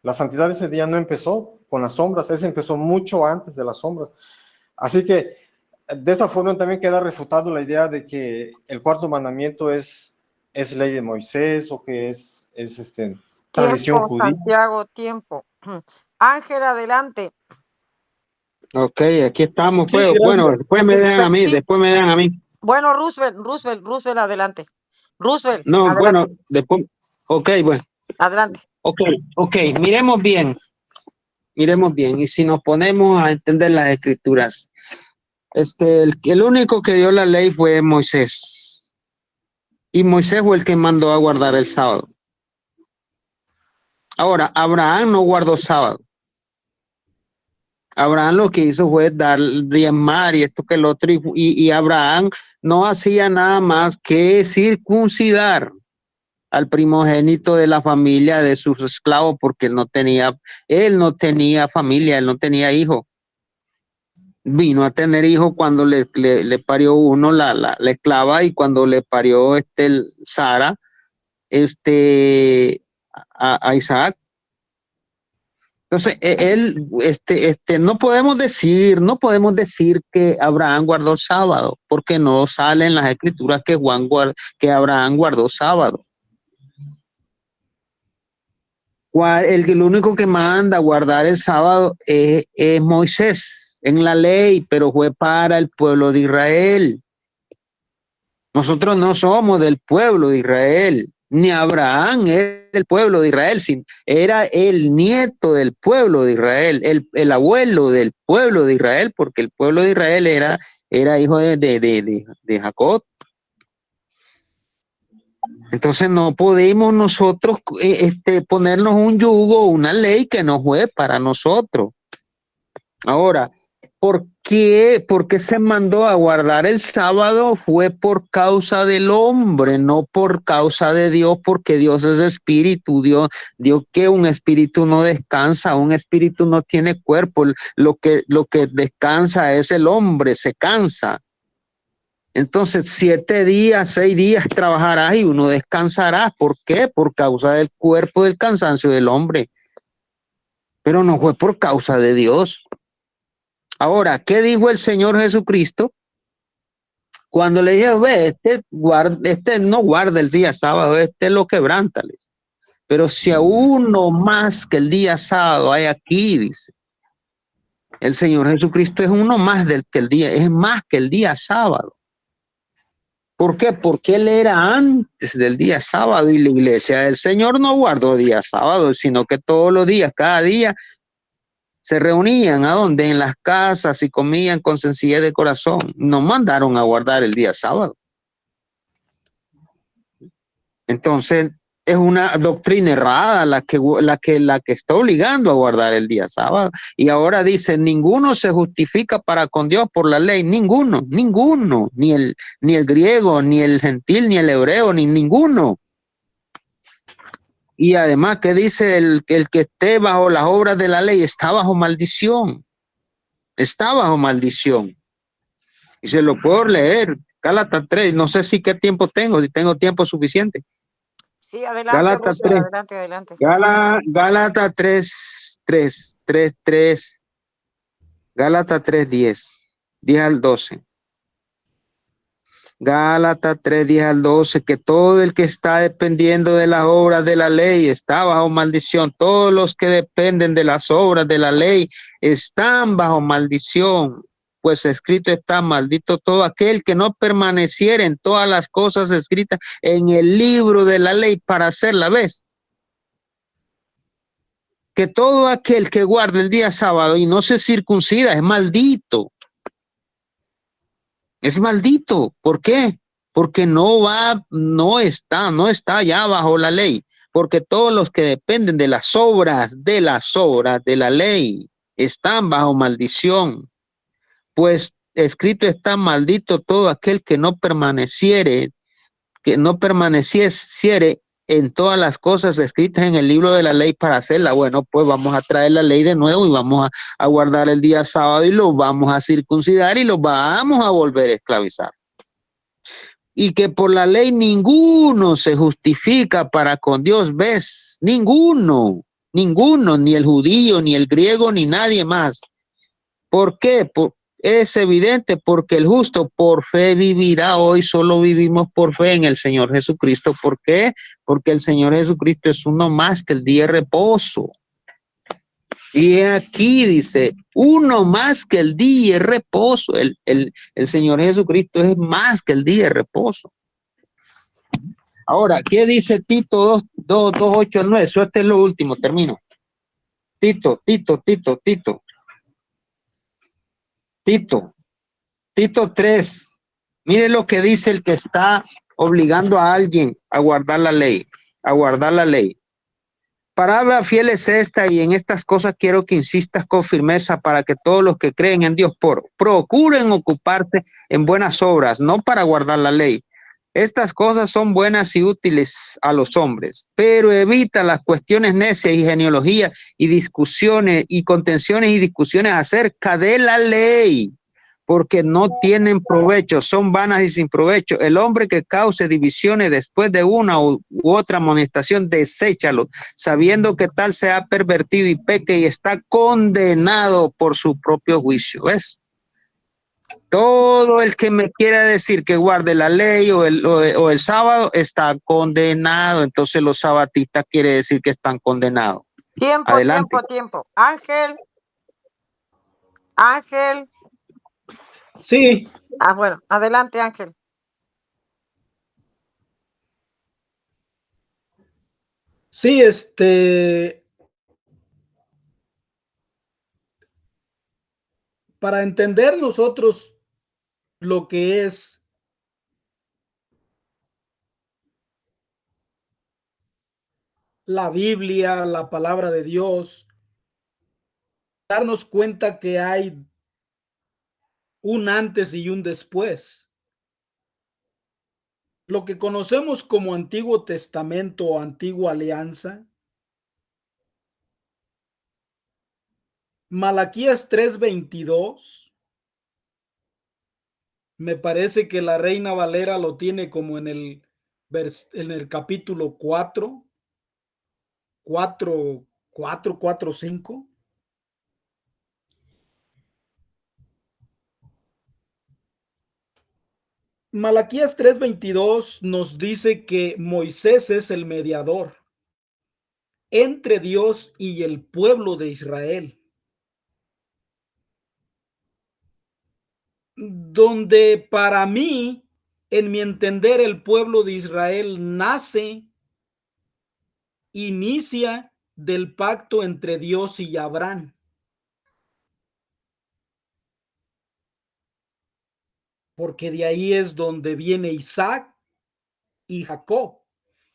la santidad de ese día no empezó con las sombras, ese empezó mucho antes de las sombras. Así que de esa forma también queda refutado la idea de que el cuarto mandamiento es ley de Moisés o que es tradición Tiempo, judía. Santiago, tiempo. Ángel, adelante. Ok, aquí estamos, Sí, pues. gracias. Bueno, después me dejan a mí, Sí. después me dejan a mí. Bueno, Roosevelt, adelante. Roosevelt, No, adelante. bueno, después. Ok, bueno. Adelante. Ok, miremos bien. Y si nos ponemos a entender las escrituras, el único que dio la ley fue Moisés. Y Moisés fue el que mandó a guardar el sábado. Ahora, Abraham no guardó sábado. Abraham lo que hizo fue diezmar y esto que el otro, y Abraham no hacía nada más que circuncidar al primogénito de la familia de sus esclavos, porque él no tenía familia, él no tenía hijo. Vino a tener hijo cuando le parió uno la esclava, y cuando le parió Sara a Isaac. Entonces, no podemos decir que Abraham guardó sábado, porque no sale en las escrituras que Abraham guardó sábado. El único que manda a guardar el sábado es Moisés en la ley, pero fue para el pueblo de Israel. Nosotros no somos del pueblo de Israel, ni Abraham era el pueblo de Israel, era el nieto del pueblo de Israel, el abuelo del pueblo de Israel, porque el pueblo de Israel era hijo de Jacob. Entonces no podemos nosotros ponernos un yugo, una ley que no fue para nosotros. Ahora, ¿por qué? ¿Por qué se mandó a guardar el sábado? Fue por causa del hombre, no por causa de Dios, porque Dios es espíritu. Dios que un espíritu no descansa, un espíritu no tiene cuerpo. Lo que descansa es el hombre, se cansa. Entonces, 7 días, 6 días trabajarás y uno descansará. ¿Por qué? Por causa del cuerpo, del cansancio del hombre. Pero no fue por causa de Dios. Ahora, ¿qué dijo el Señor Jesucristo? Cuando le dije, ve, este no guarda el día sábado, este lo quebrántales. Pero si a uno más que el día sábado hay aquí, dice, el Señor Jesucristo es uno más del que el día, es más que el día sábado. ¿Por qué? Porque él era antes del día sábado y la iglesia del Señor no guardó día sábado, sino que todos los días, cada día, se reunían ¿a dónde? En las casas y comían con sencillez de corazón. No mandaron a guardar el día sábado. Entonces, es una doctrina errada la que está obligando a guardar el día sábado. Y ahora dice, ninguno se justifica para con Dios por la ley, ninguno, ni el griego, ni el gentil, ni el hebreo, ni ninguno. Y además que dice el que esté bajo las obras de la ley está bajo maldición, está bajo maldición. Y se lo puedo leer, Gálatas 3, no sé si qué tiempo tengo, si tengo tiempo suficiente. Sí, adelante, Gálatas Russell, 3. adelante. Gálatas 3, Gálatas 3, 10 al 12. Gálatas 3, 10 al 12, que todo el que está dependiendo de las obras de la ley está bajo maldición. Todos los que dependen de las obras de la ley están bajo maldición. Pues escrito está, maldito todo aquel que no permaneciera en todas las cosas escritas en el libro de la ley para hacerla, ¿ves? Que todo aquel que guarda el día sábado y no se circuncida es maldito. Es maldito. ¿Por qué? Porque no está ya bajo la ley. Porque todos los que dependen de las obras de la ley están bajo maldición. Pues escrito está, maldito todo aquel que no permaneciere en todas las cosas escritas en el libro de la ley para hacerla. Bueno, pues vamos a traer la ley de nuevo y vamos a guardar el día sábado y lo vamos a circuncidar y lo vamos a volver a esclavizar. Y que por la ley ninguno se justifica para con Dios, ¿ves? Ninguno, ni el judío, ni el griego, ni nadie más. ¿Por qué? Es evidente porque el justo por fe vivirá. Hoy solo vivimos por fe en el Señor Jesucristo. ¿Por qué? Porque el Señor Jesucristo es uno más que el día de reposo. Y aquí dice, uno más que el día de reposo. El Señor Jesucristo es más que el día de reposo. Ahora, ¿qué dice Tito 2, 8 al 9? Eso este es lo último, termino. Tito 3. Mire lo que dice el que está obligando a alguien a guardar la ley, Palabra fiel es esta, y en estas cosas quiero que insistas con firmeza para que todos los que creen en Dios procuren ocuparse en buenas obras, no para guardar la ley. Estas cosas son buenas y útiles a los hombres, pero evita las cuestiones necias y genealogía y discusiones y contenciones y discusiones acerca de la ley, porque no tienen provecho, son vanas y sin provecho. El hombre que cause divisiones después de una u otra amonestación, deséchalo, sabiendo que tal se ha pervertido y peque y está condenado por su propio juicio. ¿Ves? Todo el que me quiera decir que guarde la ley o el sábado está condenado. Entonces los sabatistas quiere decir que están condenados. Adelante. Tiempo. Ángel. Sí. Bueno, adelante, Ángel. Sí, para entender nosotros lo que es la Biblia, la palabra de Dios, darnos cuenta que hay un antes y un después. Lo que conocemos como Antiguo Testamento o Antigua Alianza, Malaquías 3:22, me parece que la Reina Valera lo tiene como en el capítulo 4, 5. Malaquías 3:22 nos dice que Moisés es el mediador entre Dios y el pueblo de Israel, donde para mí, en mi entender, el pueblo de Israel inicia del pacto entre Dios y Abraham. Porque de ahí es donde viene Isaac y Jacob.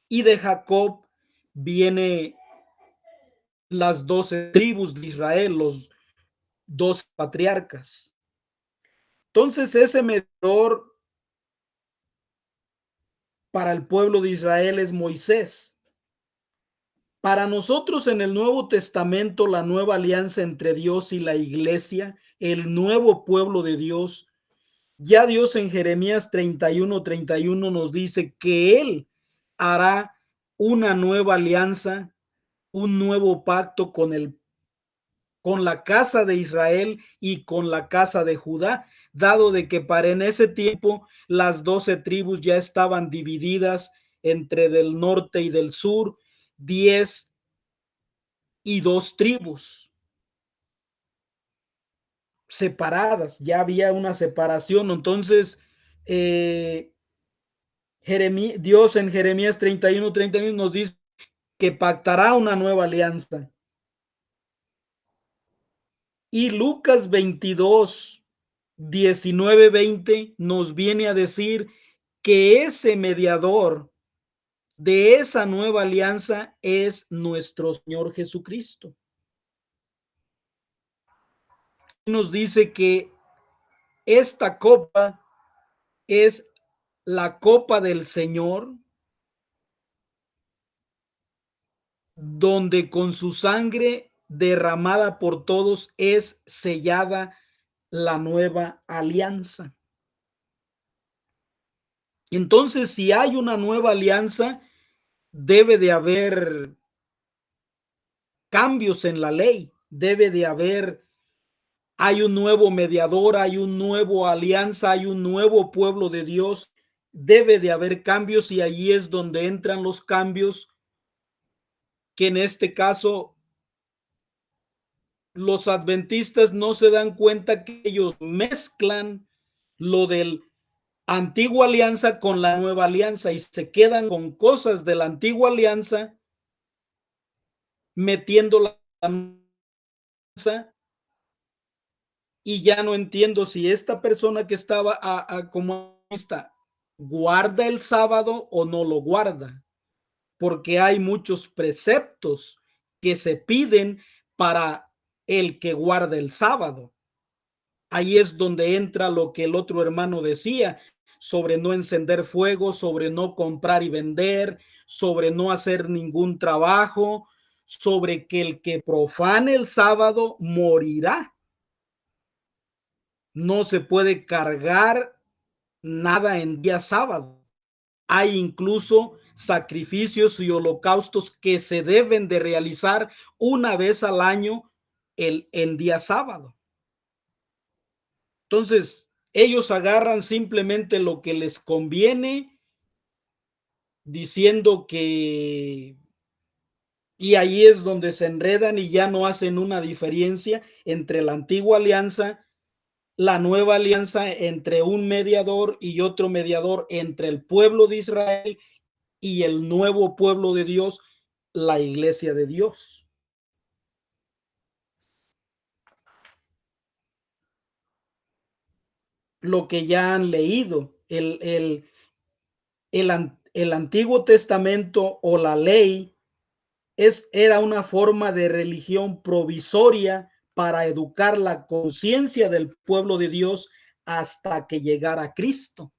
Y de Jacob viene las 12 tribus de Israel, los 12 patriarcas. Entonces ese mediador para el pueblo de Israel es Moisés. Para nosotros en el Nuevo Testamento, la nueva alianza entre Dios y la iglesia, el nuevo pueblo de Dios, ya Dios en Jeremías 31:31 nos dice que Él hará una nueva alianza, un nuevo pacto con la casa de Israel y con la casa de Judá, dado de que para en ese tiempo las 12 tribus ya estaban divididas entre del norte y del sur, 10 y 2 tribus separadas, ya había una separación. Entonces, Dios en Jeremías 31:31 nos dice que pactará una nueva alianza. Y Lucas 22:19-20 nos viene a decir que ese mediador de esa nueva alianza es nuestro Señor Jesucristo. Nos dice que esta copa es la copa del Señor, donde con su sangre derramada por todos es sellada la nueva alianza. Entonces, si hay una nueva alianza, debe de haber cambios en la ley, hay un nuevo mediador, hay un nuevo alianza, hay un nuevo pueblo de Dios, debe de haber cambios y ahí es donde entran los cambios que en este caso los adventistas no se dan cuenta que ellos mezclan lo del antigua alianza con la nueva alianza y se quedan con cosas de la antigua alianza metiendo la alianza y ya no entiendo si esta persona que estaba como esta guarda el sábado o no lo guarda, porque hay muchos preceptos que se piden para el que guarda el sábado. Ahí es donde entra lo que el otro hermano decía sobre no encender fuego, sobre no comprar y vender, sobre no hacer ningún trabajo, sobre que el que profane el sábado morirá. No se puede cargar nada en día sábado. Hay incluso sacrificios y holocaustos que se deben de realizar una vez al año en día sábado. Entonces, ellos agarran simplemente lo que les conviene, diciendo que... Y ahí es donde se enredan y ya no hacen una diferencia entre la antigua alianza, la nueva alianza, entre un mediador y otro mediador, entre el pueblo de Israel y el nuevo pueblo de Dios, la iglesia de Dios. Lo que ya han leído, el Antiguo Testamento o la ley era una forma de religión provisoria para educar la conciencia del pueblo de Dios hasta que llegara Cristo.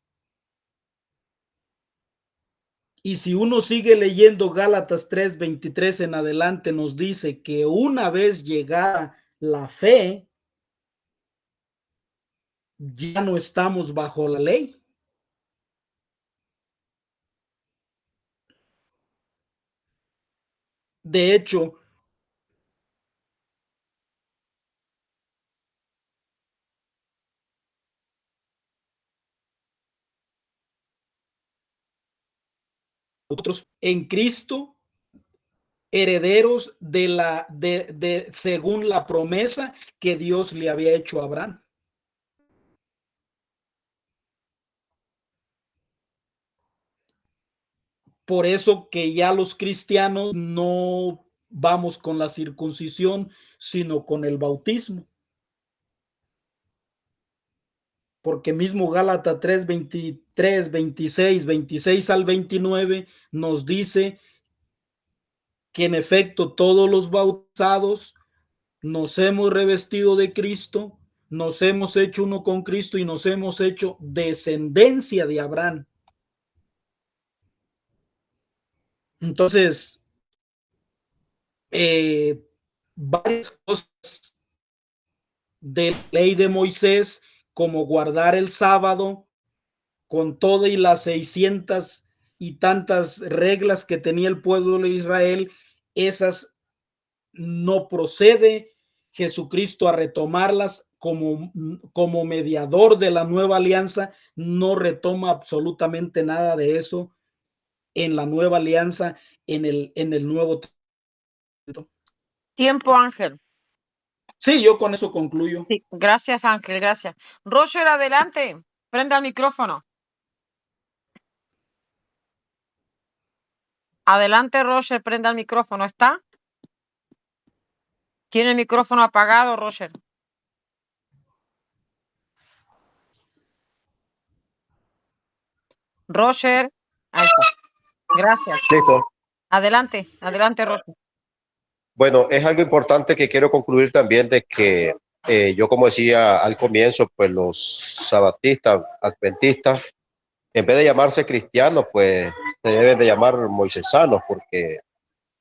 Y si uno sigue leyendo Gálatas 3:23 en adelante, nos dice que una vez llegada la fe, ya no estamos bajo la ley. De hecho, nosotros en Cristo, herederos según la promesa que Dios le había hecho a Abraham. Por eso que ya los cristianos no vamos con la circuncisión, sino con el bautismo. Porque mismo Gálatas 3:23, 26 al 29 nos dice que en efecto todos los bautizados nos hemos revestido de Cristo, nos hemos hecho uno con Cristo y nos hemos hecho descendencia de Abraham. Entonces, varias cosas de la ley de Moisés, como guardar el sábado, con todas y las 600 y tantas reglas que tenía el pueblo de Israel, esas no procede Jesucristo a retomarlas como mediador de la nueva alianza, no retoma absolutamente nada de eso en la nueva alianza, en el Nuevo Testamento. Tiempo, Ángel. Sí, yo con eso concluyo. Sí, gracias, Ángel, gracias. Roger, adelante. Prenda el micrófono. Adelante, Roger, prenda el micrófono. ¿Está? ¿Tiene el micrófono apagado, Roger? Roger. Ahí está. Gracias. Listo. Adelante, adelante, Roger. Bueno, es algo importante que quiero concluir también de que yo, como decía al comienzo, pues los sabatistas, adventistas, en vez de llamarse cristianos, pues se deben de llamar moisesanos, porque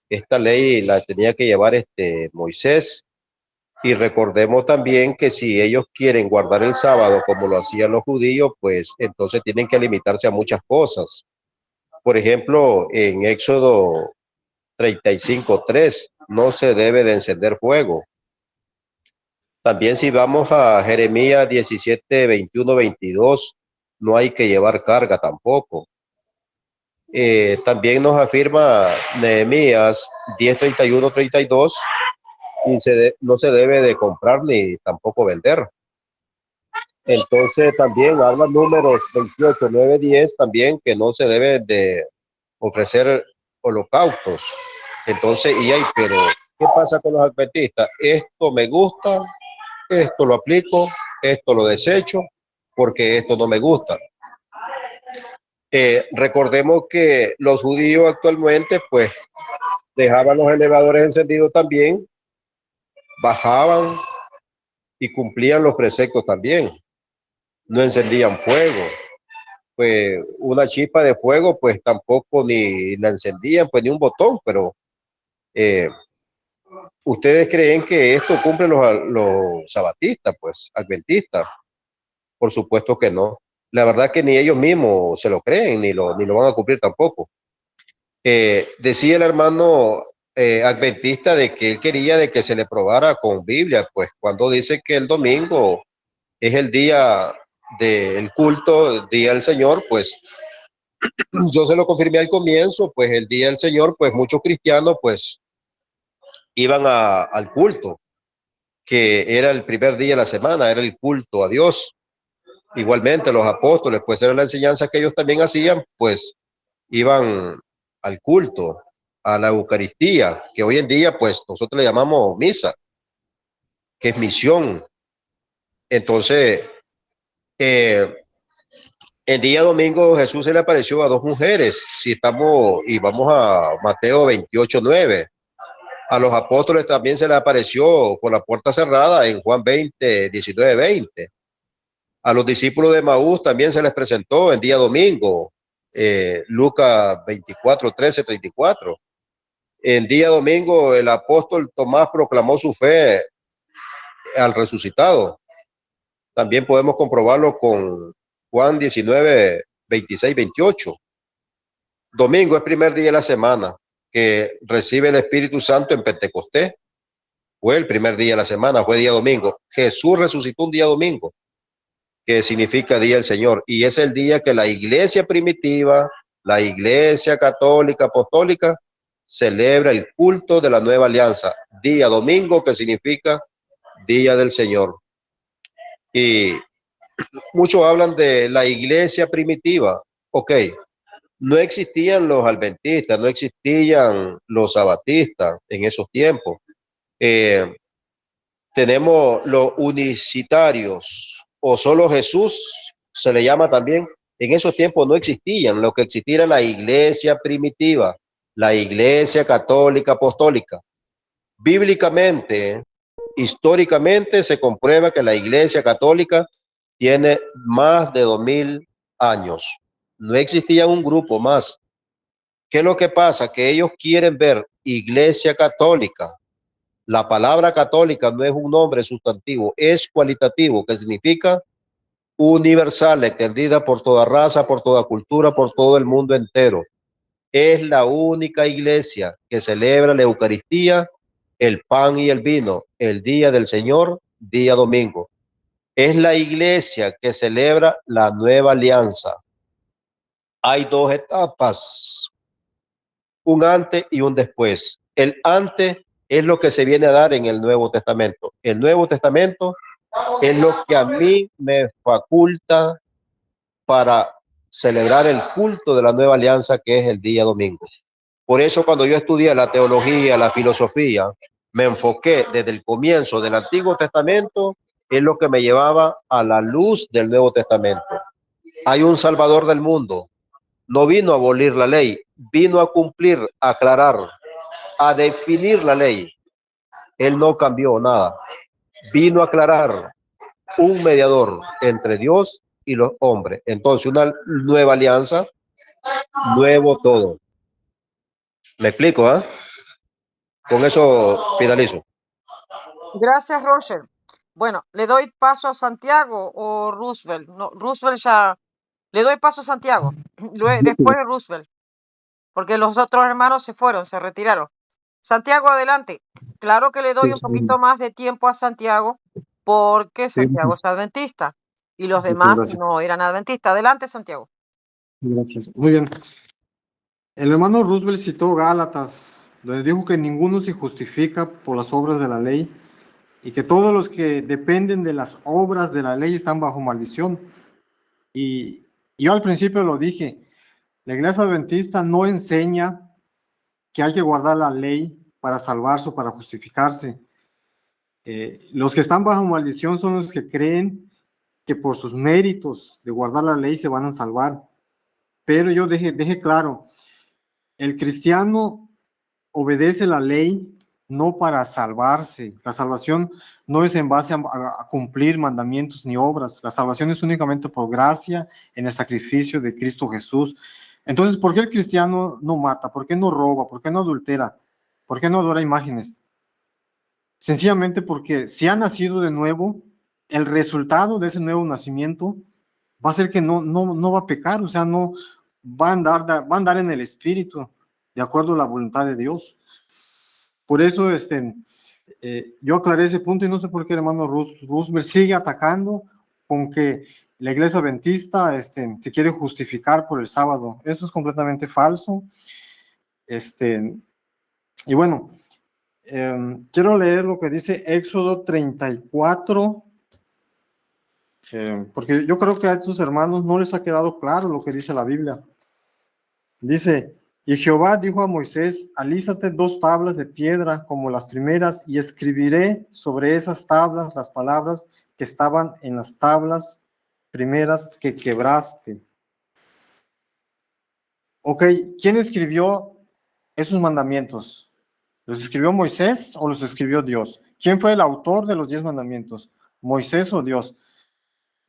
esta ley la tenía que llevar Moisés. Y recordemos también que si ellos quieren guardar el sábado como lo hacían los judíos, pues entonces tienen que limitarse a muchas cosas. Por ejemplo, en Éxodo 35:3 no se debe de encender fuego. También si vamos a Jeremías 17:21, 22, no hay que llevar carga tampoco. También nos afirma Nehemías 10:31, 32, y no se debe de comprar ni tampoco vender. Entonces también habla Números 28, 9, 10 también que no se debe de ofrecer holocaustos. Entonces, pero ¿qué pasa con los adventistas? Esto me gusta, esto lo aplico, esto lo desecho, porque esto no me gusta. Recordemos que los judíos actualmente pues dejaban los elevadores encendidos también, bajaban y cumplían los preceptos también. No encendían fuego. Pues una chispa de fuego pues tampoco ni la encendían, pues ni un botón, pero ¿ustedes creen que esto cumple los sabatistas, pues adventistas? Por supuesto que no. La verdad que ni ellos mismos se lo creen, ni lo van a cumplir tampoco. Decía el hermano adventista de que él quería de que se le probara con Biblia, pues cuando dice que el domingo es el día del culto, día del Señor, pues yo se lo confirmé al comienzo, pues el día del Señor, pues muchos cristianos pues iban al culto, que era el primer día de la semana, era el culto a Dios. Igualmente los apóstoles, pues era la enseñanza que ellos también hacían, pues iban al culto, a la Eucaristía, que hoy en día pues nosotros le llamamos misa, que es misión. Entonces, el día domingo Jesús se le apareció a dos mujeres. Si estamos y vamos a Mateo 28:9, A los apóstoles también se les apareció con la puerta cerrada en Juan 20, 19, 20. A los discípulos de Maús también se les presentó en día domingo, Lucas 24, 13, 34. En día domingo el apóstol Tomás proclamó su fe al resucitado. También podemos comprobarlo con Juan 19, 26, 28. Domingo es primer día de la semana que recibe el Espíritu Santo en Pentecostés. Fue el primer día de la semana, fue día domingo. Jesús resucitó un día domingo, que significa día del Señor. Y es el día que la iglesia primitiva, la iglesia católica apostólica, celebra el culto de la nueva alianza. Día domingo, que significa día del Señor. Y muchos hablan de la iglesia primitiva. Ok, no existían los adventistas, no existían los sabatistas en esos tiempos. Tenemos los unicitarios o solo Jesús, se le llama también. En esos tiempos no existían. Lo que existía era la iglesia primitiva, la iglesia católica apostólica. Bíblicamente, históricamente, se comprueba que la iglesia católica tiene más de 2000 años. No existía un grupo más. ¿Qué es lo que pasa? Que ellos quieren ver iglesia católica. La palabra católica no es un nombre sustantivo, es cualitativo, que significa universal, extendida por toda raza, por toda cultura, por todo el mundo entero. Es la única iglesia que celebra la Eucaristía, el pan y el vino, el día del Señor, día domingo. Es la iglesia que celebra la nueva alianza. Hay dos etapas, un antes y un después. El antes es lo que se viene a dar en el Nuevo Testamento. El Nuevo Testamento es lo que a mí me faculta para celebrar el culto de la nueva alianza, que es el día domingo. Por eso cuando yo estudié la teología, la filosofía, me enfoqué desde el comienzo del Antiguo Testamento, es lo que me llevaba a la luz del Nuevo Testamento. Hay un Salvador del mundo. No vino a abolir la ley, vino a cumplir, a aclarar, a definir la ley. Él no cambió nada. Vino a aclarar un mediador entre Dios y los hombres. Entonces, una nueva alianza, nuevo todo. ¿Me explico? Con eso finalizo. Gracias, Roger. Bueno, le doy paso a Santiago o Roosevelt. No, Roosevelt ya. Le doy paso a Santiago. Después de Roosevelt. Porque los otros hermanos se fueron, se retiraron. Santiago, adelante. Claro que le doy un poquito más de tiempo a Santiago porque Santiago es adventista y los demás no eran adventistas. Adelante, Santiago. Gracias. Muy bien. El hermano Roosevelt citó Gálatas, donde dijo que ninguno se justifica por las obras de la ley y que todos los que dependen de las obras de la ley están bajo maldición. Y yo al principio lo dije, la iglesia adventista no enseña que hay que guardar la ley para salvarse o para justificarse. Los que están bajo maldición son los que creen que por sus méritos de guardar la ley se van a salvar. Pero yo dejé claro, el cristiano obedece la ley no para salvarse. La salvación no es en base a cumplir mandamientos ni obras. La salvación es únicamente por gracia en el sacrificio de Cristo Jesús. Entonces, ¿por qué el cristiano no mata? ¿Por qué no roba? ¿Por qué no adultera? ¿Por qué no adora imágenes? Sencillamente porque si ha nacido de nuevo, el resultado de ese nuevo nacimiento va a ser que no va a pecar, o sea, no va a andar en el espíritu, de acuerdo a la voluntad de Dios. Por eso yo aclaré ese punto y no sé por qué el hermano Roosevelt sigue atacando con que la iglesia adventista se quiere justificar por el sábado. Eso es completamente falso. Y bueno, quiero leer lo que dice Éxodo 34, porque yo creo que a estos hermanos no les ha quedado claro lo que dice la Biblia. Dice, y Jehová dijo a Moisés, alízate 2 tablas de piedra como las primeras y escribiré sobre esas tablas las palabras que estaban en las tablas primeras que quebraste. Ok, ¿quién escribió esos mandamientos? ¿Los escribió Moisés o los escribió Dios? ¿Quién fue el autor de los 10 mandamientos? ¿Moisés o Dios?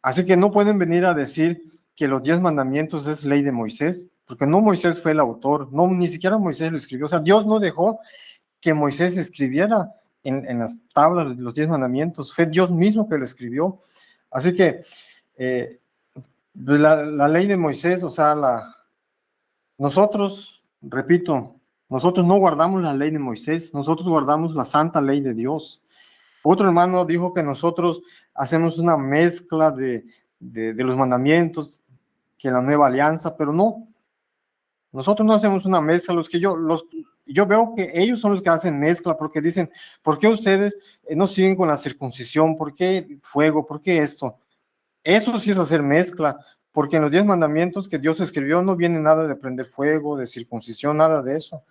Así que no pueden venir a decir que los 10 mandamientos es ley de Moisés, porque no Moisés fue el autor, no, ni siquiera Moisés lo escribió. O sea, Dios no dejó que Moisés escribiera en las tablas de los 10 mandamientos, fue Dios mismo que lo escribió. Así que la ley de Moisés, o sea, nosotros, repito, nosotros no guardamos la ley de Moisés, nosotros guardamos la santa ley de Dios. Otro hermano dijo que nosotros hacemos una mezcla de los mandamientos, que la nueva alianza, pero no, nosotros no hacemos una mezcla. Yo veo que ellos son los que hacen mezcla, porque dicen, ¿por qué ustedes no siguen con la circuncisión? ¿Por qué fuego? ¿Por qué esto? Eso sí es hacer mezcla, porque en los 10 mandamientos que Dios escribió no viene nada de prender fuego, de circuncisión, nada de eso.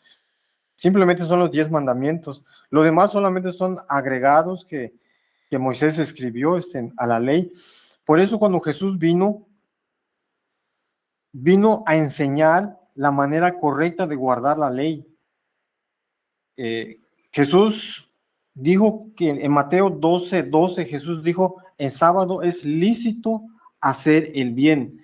Simplemente son los 10 mandamientos. Lo demás solamente son agregados que Moisés escribió a la ley. Por eso cuando Jesús vino a enseñar la manera correcta de guardar la ley. Jesús dijo que en Mateo 12:12, Jesús dijo, el sábado es lícito hacer el bien.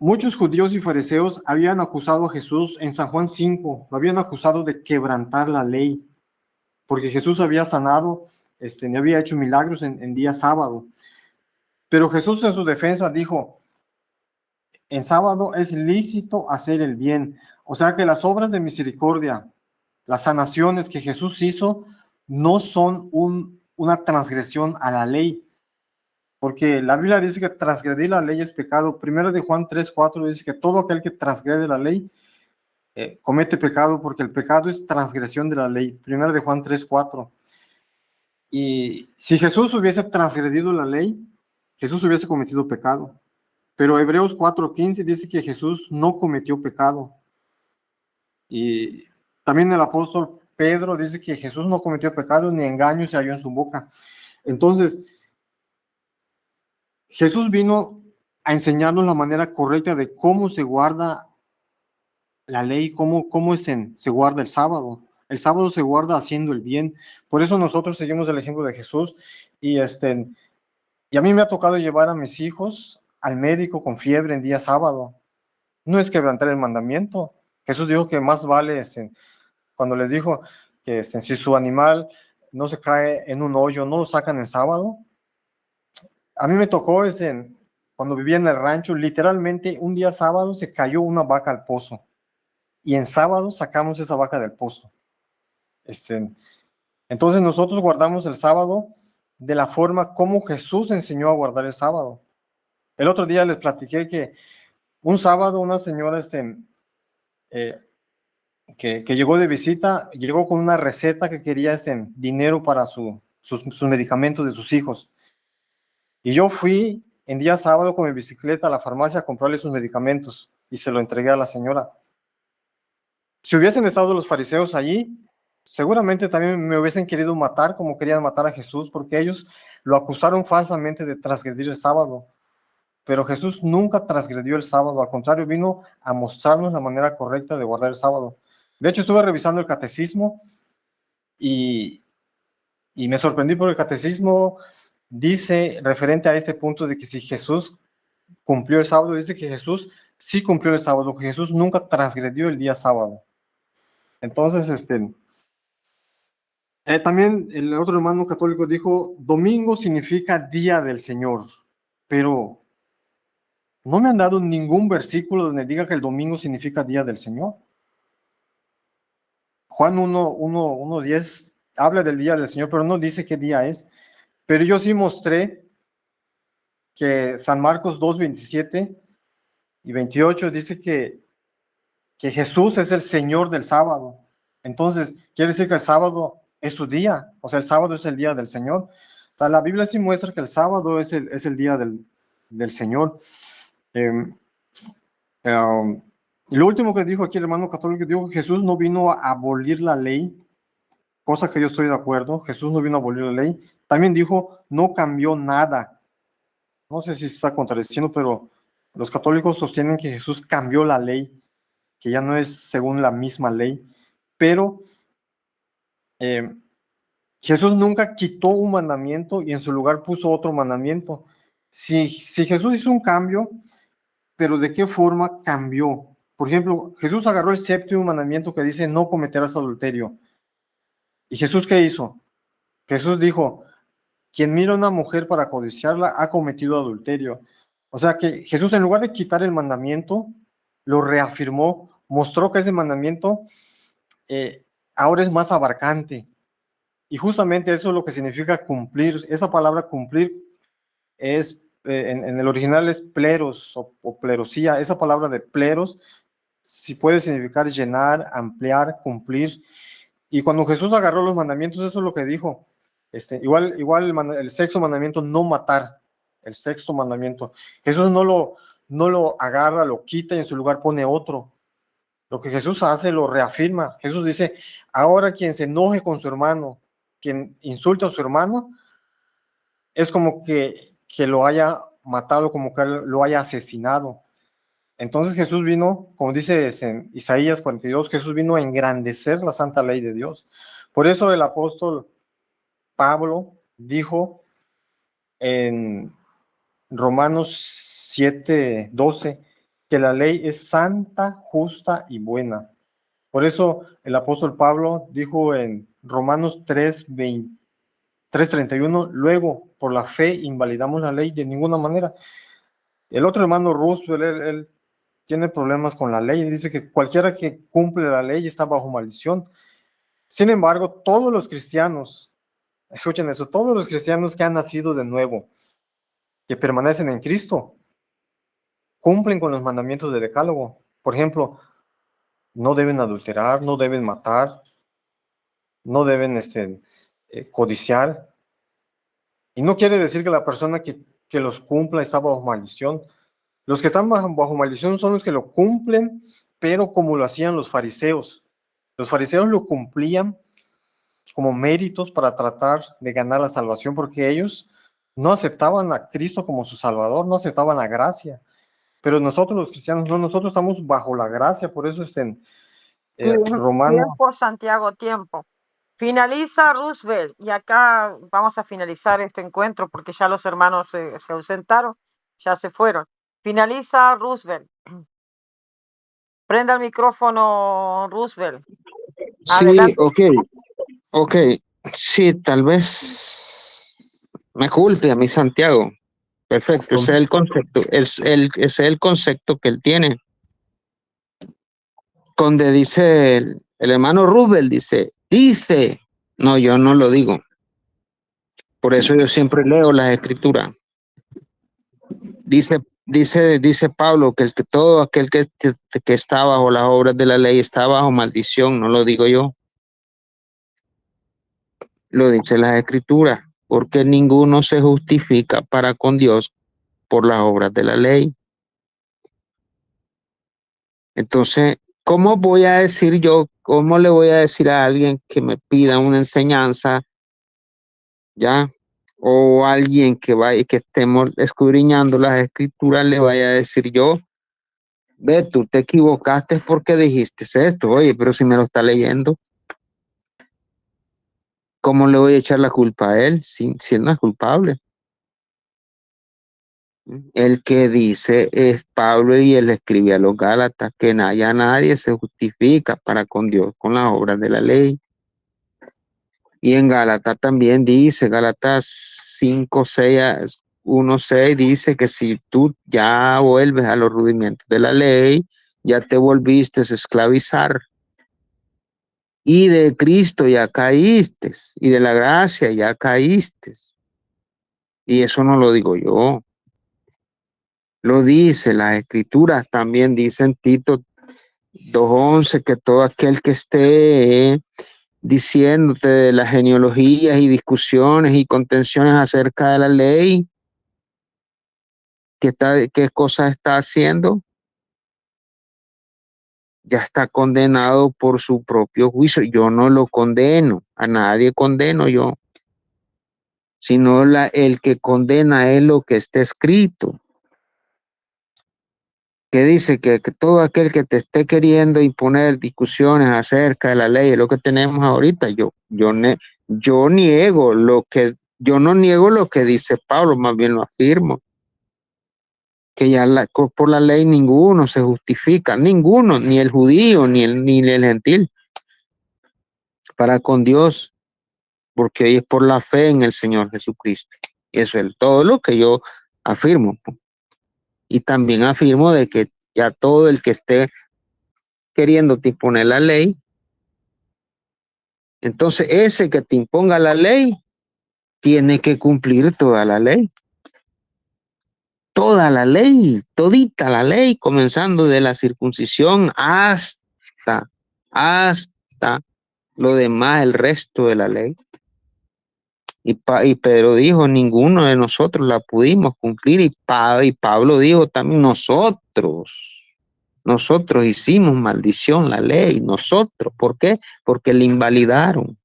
Muchos judíos y fariseos habían acusado a Jesús en San Juan 5, lo habían acusado de quebrantar la ley, porque Jesús había sanado, había hecho milagros en día sábado. Pero Jesús en su defensa dijo, en sábado es lícito hacer el bien. O sea que las obras de misericordia, las sanaciones que Jesús hizo, no son una transgresión a la ley. Porque la Biblia dice que transgredir la ley es pecado. Primero de Juan 3:4 dice que todo aquel que transgrede la ley comete pecado, porque el pecado es transgresión de la ley. Primero de Juan 3:4. Y si Jesús hubiese transgredido la ley, Jesús hubiese cometido pecado. Pero Hebreos 4:15 dice que Jesús no cometió pecado. Y también el apóstol Pedro dice que Jesús no cometió pecado, ni engaño se halló en su boca. Entonces, Jesús vino a enseñarnos la manera correcta de cómo se guarda la ley, cómo se guarda el sábado. El sábado se guarda haciendo el bien. Por eso nosotros seguimos el ejemplo de Jesús. Y a mí me ha tocado llevar a mis hijos al médico con fiebre en día sábado. No es quebrantar el mandamiento. Jesús dijo que más vale, cuando les dijo que si su animal no se cae en un hoyo, no lo sacan el sábado. A mí me tocó, cuando vivía en el rancho, literalmente un día sábado se cayó una vaca al pozo. Y en sábado sacamos esa vaca del pozo. Entonces nosotros guardamos el sábado de la forma como Jesús enseñó a guardar el sábado. El otro día les platiqué que un sábado una señora que llegó de visita, llegó con una receta que quería dinero para sus medicamentos de sus hijos. Y yo fui en día sábado con mi bicicleta a la farmacia a comprarle sus medicamentos y se lo entregué a la señora. Si hubiesen estado los fariseos allí, seguramente también me hubiesen querido matar como querían matar a Jesús, porque ellos lo acusaron falsamente de transgredir el sábado. Pero Jesús nunca transgredió el sábado, al contrario, vino a mostrarnos la manera correcta de guardar el sábado. De hecho, estuve revisando el catecismo y me sorprendí porque el catecismo dice, referente a este punto de que si Jesús cumplió el sábado, dice que Jesús sí cumplió el sábado, que Jesús nunca transgredió el día sábado. Entonces, también el otro hermano católico dijo, domingo significa día del Señor, pero no me han dado ningún versículo donde diga que el domingo significa día del Señor. Juan 1:10 habla del día del Señor, pero no dice qué día es. Pero yo sí mostré que San Marcos 2:27 y 28 dice que Jesús es el Señor del sábado. Entonces, quiere decir que el sábado es su día, o sea, el sábado es el día del Señor. O sea, la Biblia sí muestra que el sábado es el día del Señor. Lo último que dijo aquí el hermano católico, dijo que Jesús no vino a abolir la ley, cosa que yo estoy de acuerdo. Jesús no vino a abolir la ley. También dijo, no cambió nada. No sé si se está contradiciendo, pero los católicos sostienen que Jesús cambió la ley, que ya no es según la misma ley, pero Eh, Jesús nunca quitó un mandamiento y en su lugar puso otro mandamiento. Si Jesús hizo un cambio, pero ¿de qué forma cambió? Por ejemplo, Jesús agarró el séptimo mandamiento que dice no cometerás adulterio. ¿Y Jesús qué hizo? Jesús dijo, quien mira a una mujer para codiciarla ha cometido adulterio. O sea que Jesús, en lugar de quitar el mandamiento, lo reafirmó, mostró que ese mandamiento ahora es más abarcante. Y justamente eso es lo que significa cumplir. Esa palabra cumplir es, en el original es pleros o plerosía. Esa palabra de pleros sí puede significar llenar, ampliar, cumplir. Y cuando Jesús agarró los mandamientos, eso es lo que dijo. Igual el sexto mandamiento, no matar. El sexto mandamiento. Jesús no lo agarra, lo quita y en su lugar pone otro. Lo que Jesús hace lo reafirma. Jesús dice, ahora quien se enoje con su hermano, quien insulta a su hermano, es como que lo haya matado, como que lo haya asesinado. Entonces Jesús vino, como dice en Isaías 42, Jesús vino a engrandecer la santa ley de Dios. Por eso el apóstol Pablo dijo en Romanos 7:12 que la ley es santa, justa y buena. Por eso el apóstol Pablo dijo en Romanos 3:31, luego por la fe invalidamos la ley de ninguna manera. El otro hermano Roosevelt, él tiene problemas con la ley, dice que cualquiera que cumple la ley está bajo maldición. Sin embargo, todos los cristianos, escuchen eso, todos los cristianos que han nacido de nuevo, que permanecen en Cristo, cumplen con los mandamientos del decálogo. Por ejemplo, no deben adulterar, no deben matar, no deben codiciar. Y no quiere decir que la persona que los cumpla está bajo maldición. Los que están bajo maldición son los que lo cumplen, pero como lo hacían los fariseos. Los fariseos lo cumplían como méritos para tratar de ganar la salvación, porque ellos no aceptaban a Cristo como su Salvador, no aceptaban la gracia. Pero nosotros los cristianos no, nosotros estamos bajo la gracia, por eso Romano. Tiempo, Santiago, tiempo. Finaliza Roosevelt y acá vamos a finalizar este encuentro porque ya los hermanos se ausentaron, ya se fueron. Finaliza Roosevelt. Prenda el micrófono, Roosevelt. Sí, ok. Sí, tal vez me culpe a mi Santiago. Perfecto, ese es el concepto, ese es el concepto que él tiene. Donde dice el hermano Roosevelt, dice, no, yo no lo digo. Por eso yo siempre leo las escrituras. Dice Pablo que todo aquel que está bajo las obras de la ley está bajo maldición, no lo digo yo. Lo dice las escrituras, porque ninguno se justifica para con Dios por las obras de la ley. Entonces, ¿cómo voy a decir yo, cómo le voy a decir a alguien que me pida una enseñanza, ya, o alguien que vaya, que estemos escudriñando las escrituras, le vaya a decir yo, ve, tú te equivocaste porque dijiste esto, oye, pero si me lo está leyendo, ¿cómo le voy a echar la culpa a él si él no es culpable? El que dice es Pablo y él escribe a los Gálatas que ya nadie se justifica para con Dios con las obras de la ley. Y en Gálatas también dice, Gálatas 5:6, 1:6 dice que si tú ya vuelves a los rudimentos de la ley, ya te volviste a esclavizar. Y de Cristo ya caíste, y de la gracia ya caíste. Y eso no lo digo yo. Lo dice, las escrituras también dicen Tito 2:11, que todo aquel que esté diciéndote de las genealogías y discusiones y contenciones acerca de la ley, qué cosa está haciendo, ya está condenado por su propio juicio. Yo no lo condeno, a nadie condeno yo, sino el que condena es lo que está escrito. que dice que todo aquel que te esté queriendo imponer discusiones acerca de la ley, es lo que tenemos ahorita, yo niego yo no niego lo que dice Pablo, más bien lo afirmo, que ya por la ley ninguno se justifica, ninguno, ni el judío, ni el gentil, para con Dios, porque hoy es por la fe en el Señor Jesucristo. Y eso es todo lo que yo afirmo. Y también afirmo de que ya todo el que esté queriéndote imponer la ley, entonces ese que te imponga la ley tiene que cumplir toda la ley. Toda la ley, todita la ley, comenzando de la circuncisión hasta lo demás, el resto de la ley. Y Pedro dijo, ninguno de nosotros la pudimos cumplir. Y Pablo dijo también, nosotros hicimos maldición la ley, nosotros. ¿Por qué? Porque la invalidaron.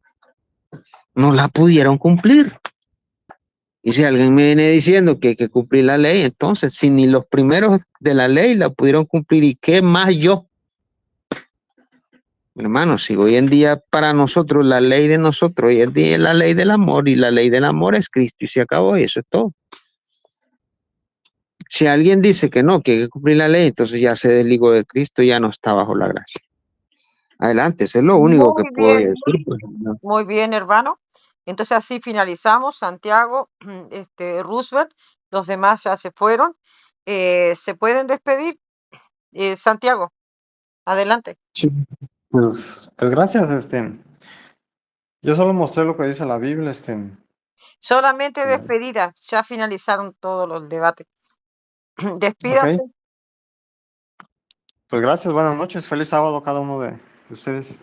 No la pudieron cumplir. Y si alguien me viene diciendo que hay que cumplir la ley, entonces, si ni los primeros de la ley la pudieron cumplir, ¿y qué más yo? Hermano, si hoy en día para nosotros, la ley de nosotros, hoy en día es la ley del amor, y la ley del amor es Cristo, y se acabó, y eso es todo. Si alguien dice que no, que hay que cumplir la ley, entonces ya se desligó de Cristo, ya no está bajo la gracia. Adelante, eso es lo único que Muy puedo bien, decir. Pues, ¿no? muy bien, hermano. Entonces así finalizamos. Santiago, Roosevelt, los demás ya se fueron. ¿Se pueden despedir? Santiago, adelante. Sí. Pues gracias, yo solo mostré lo que dice la Biblia, Solamente despedida. Ya finalizaron todos los debates. Despídase. ok. Pues gracias, buenas noches, feliz sábado a cada uno de ustedes.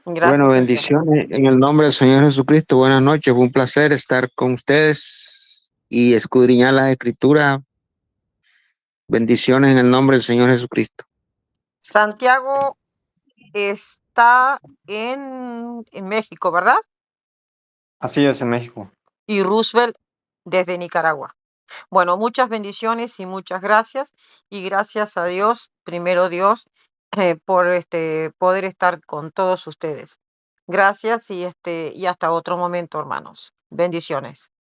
Gracias. Bueno, hermano. bendiciones en el nombre del Señor Jesucristo. Buenas noches, fue un placer estar con ustedes y escudriñar las escrituras. Bendiciones en el nombre del Señor Jesucristo. Santiago está en México, ¿verdad? Así es, en México. Y Roosevelt desde Nicaragua. Bueno, muchas bendiciones y muchas gracias. Y gracias a Dios, primero Dios, por poder estar con todos ustedes. Gracias y hasta otro momento, hermanos. Bendiciones.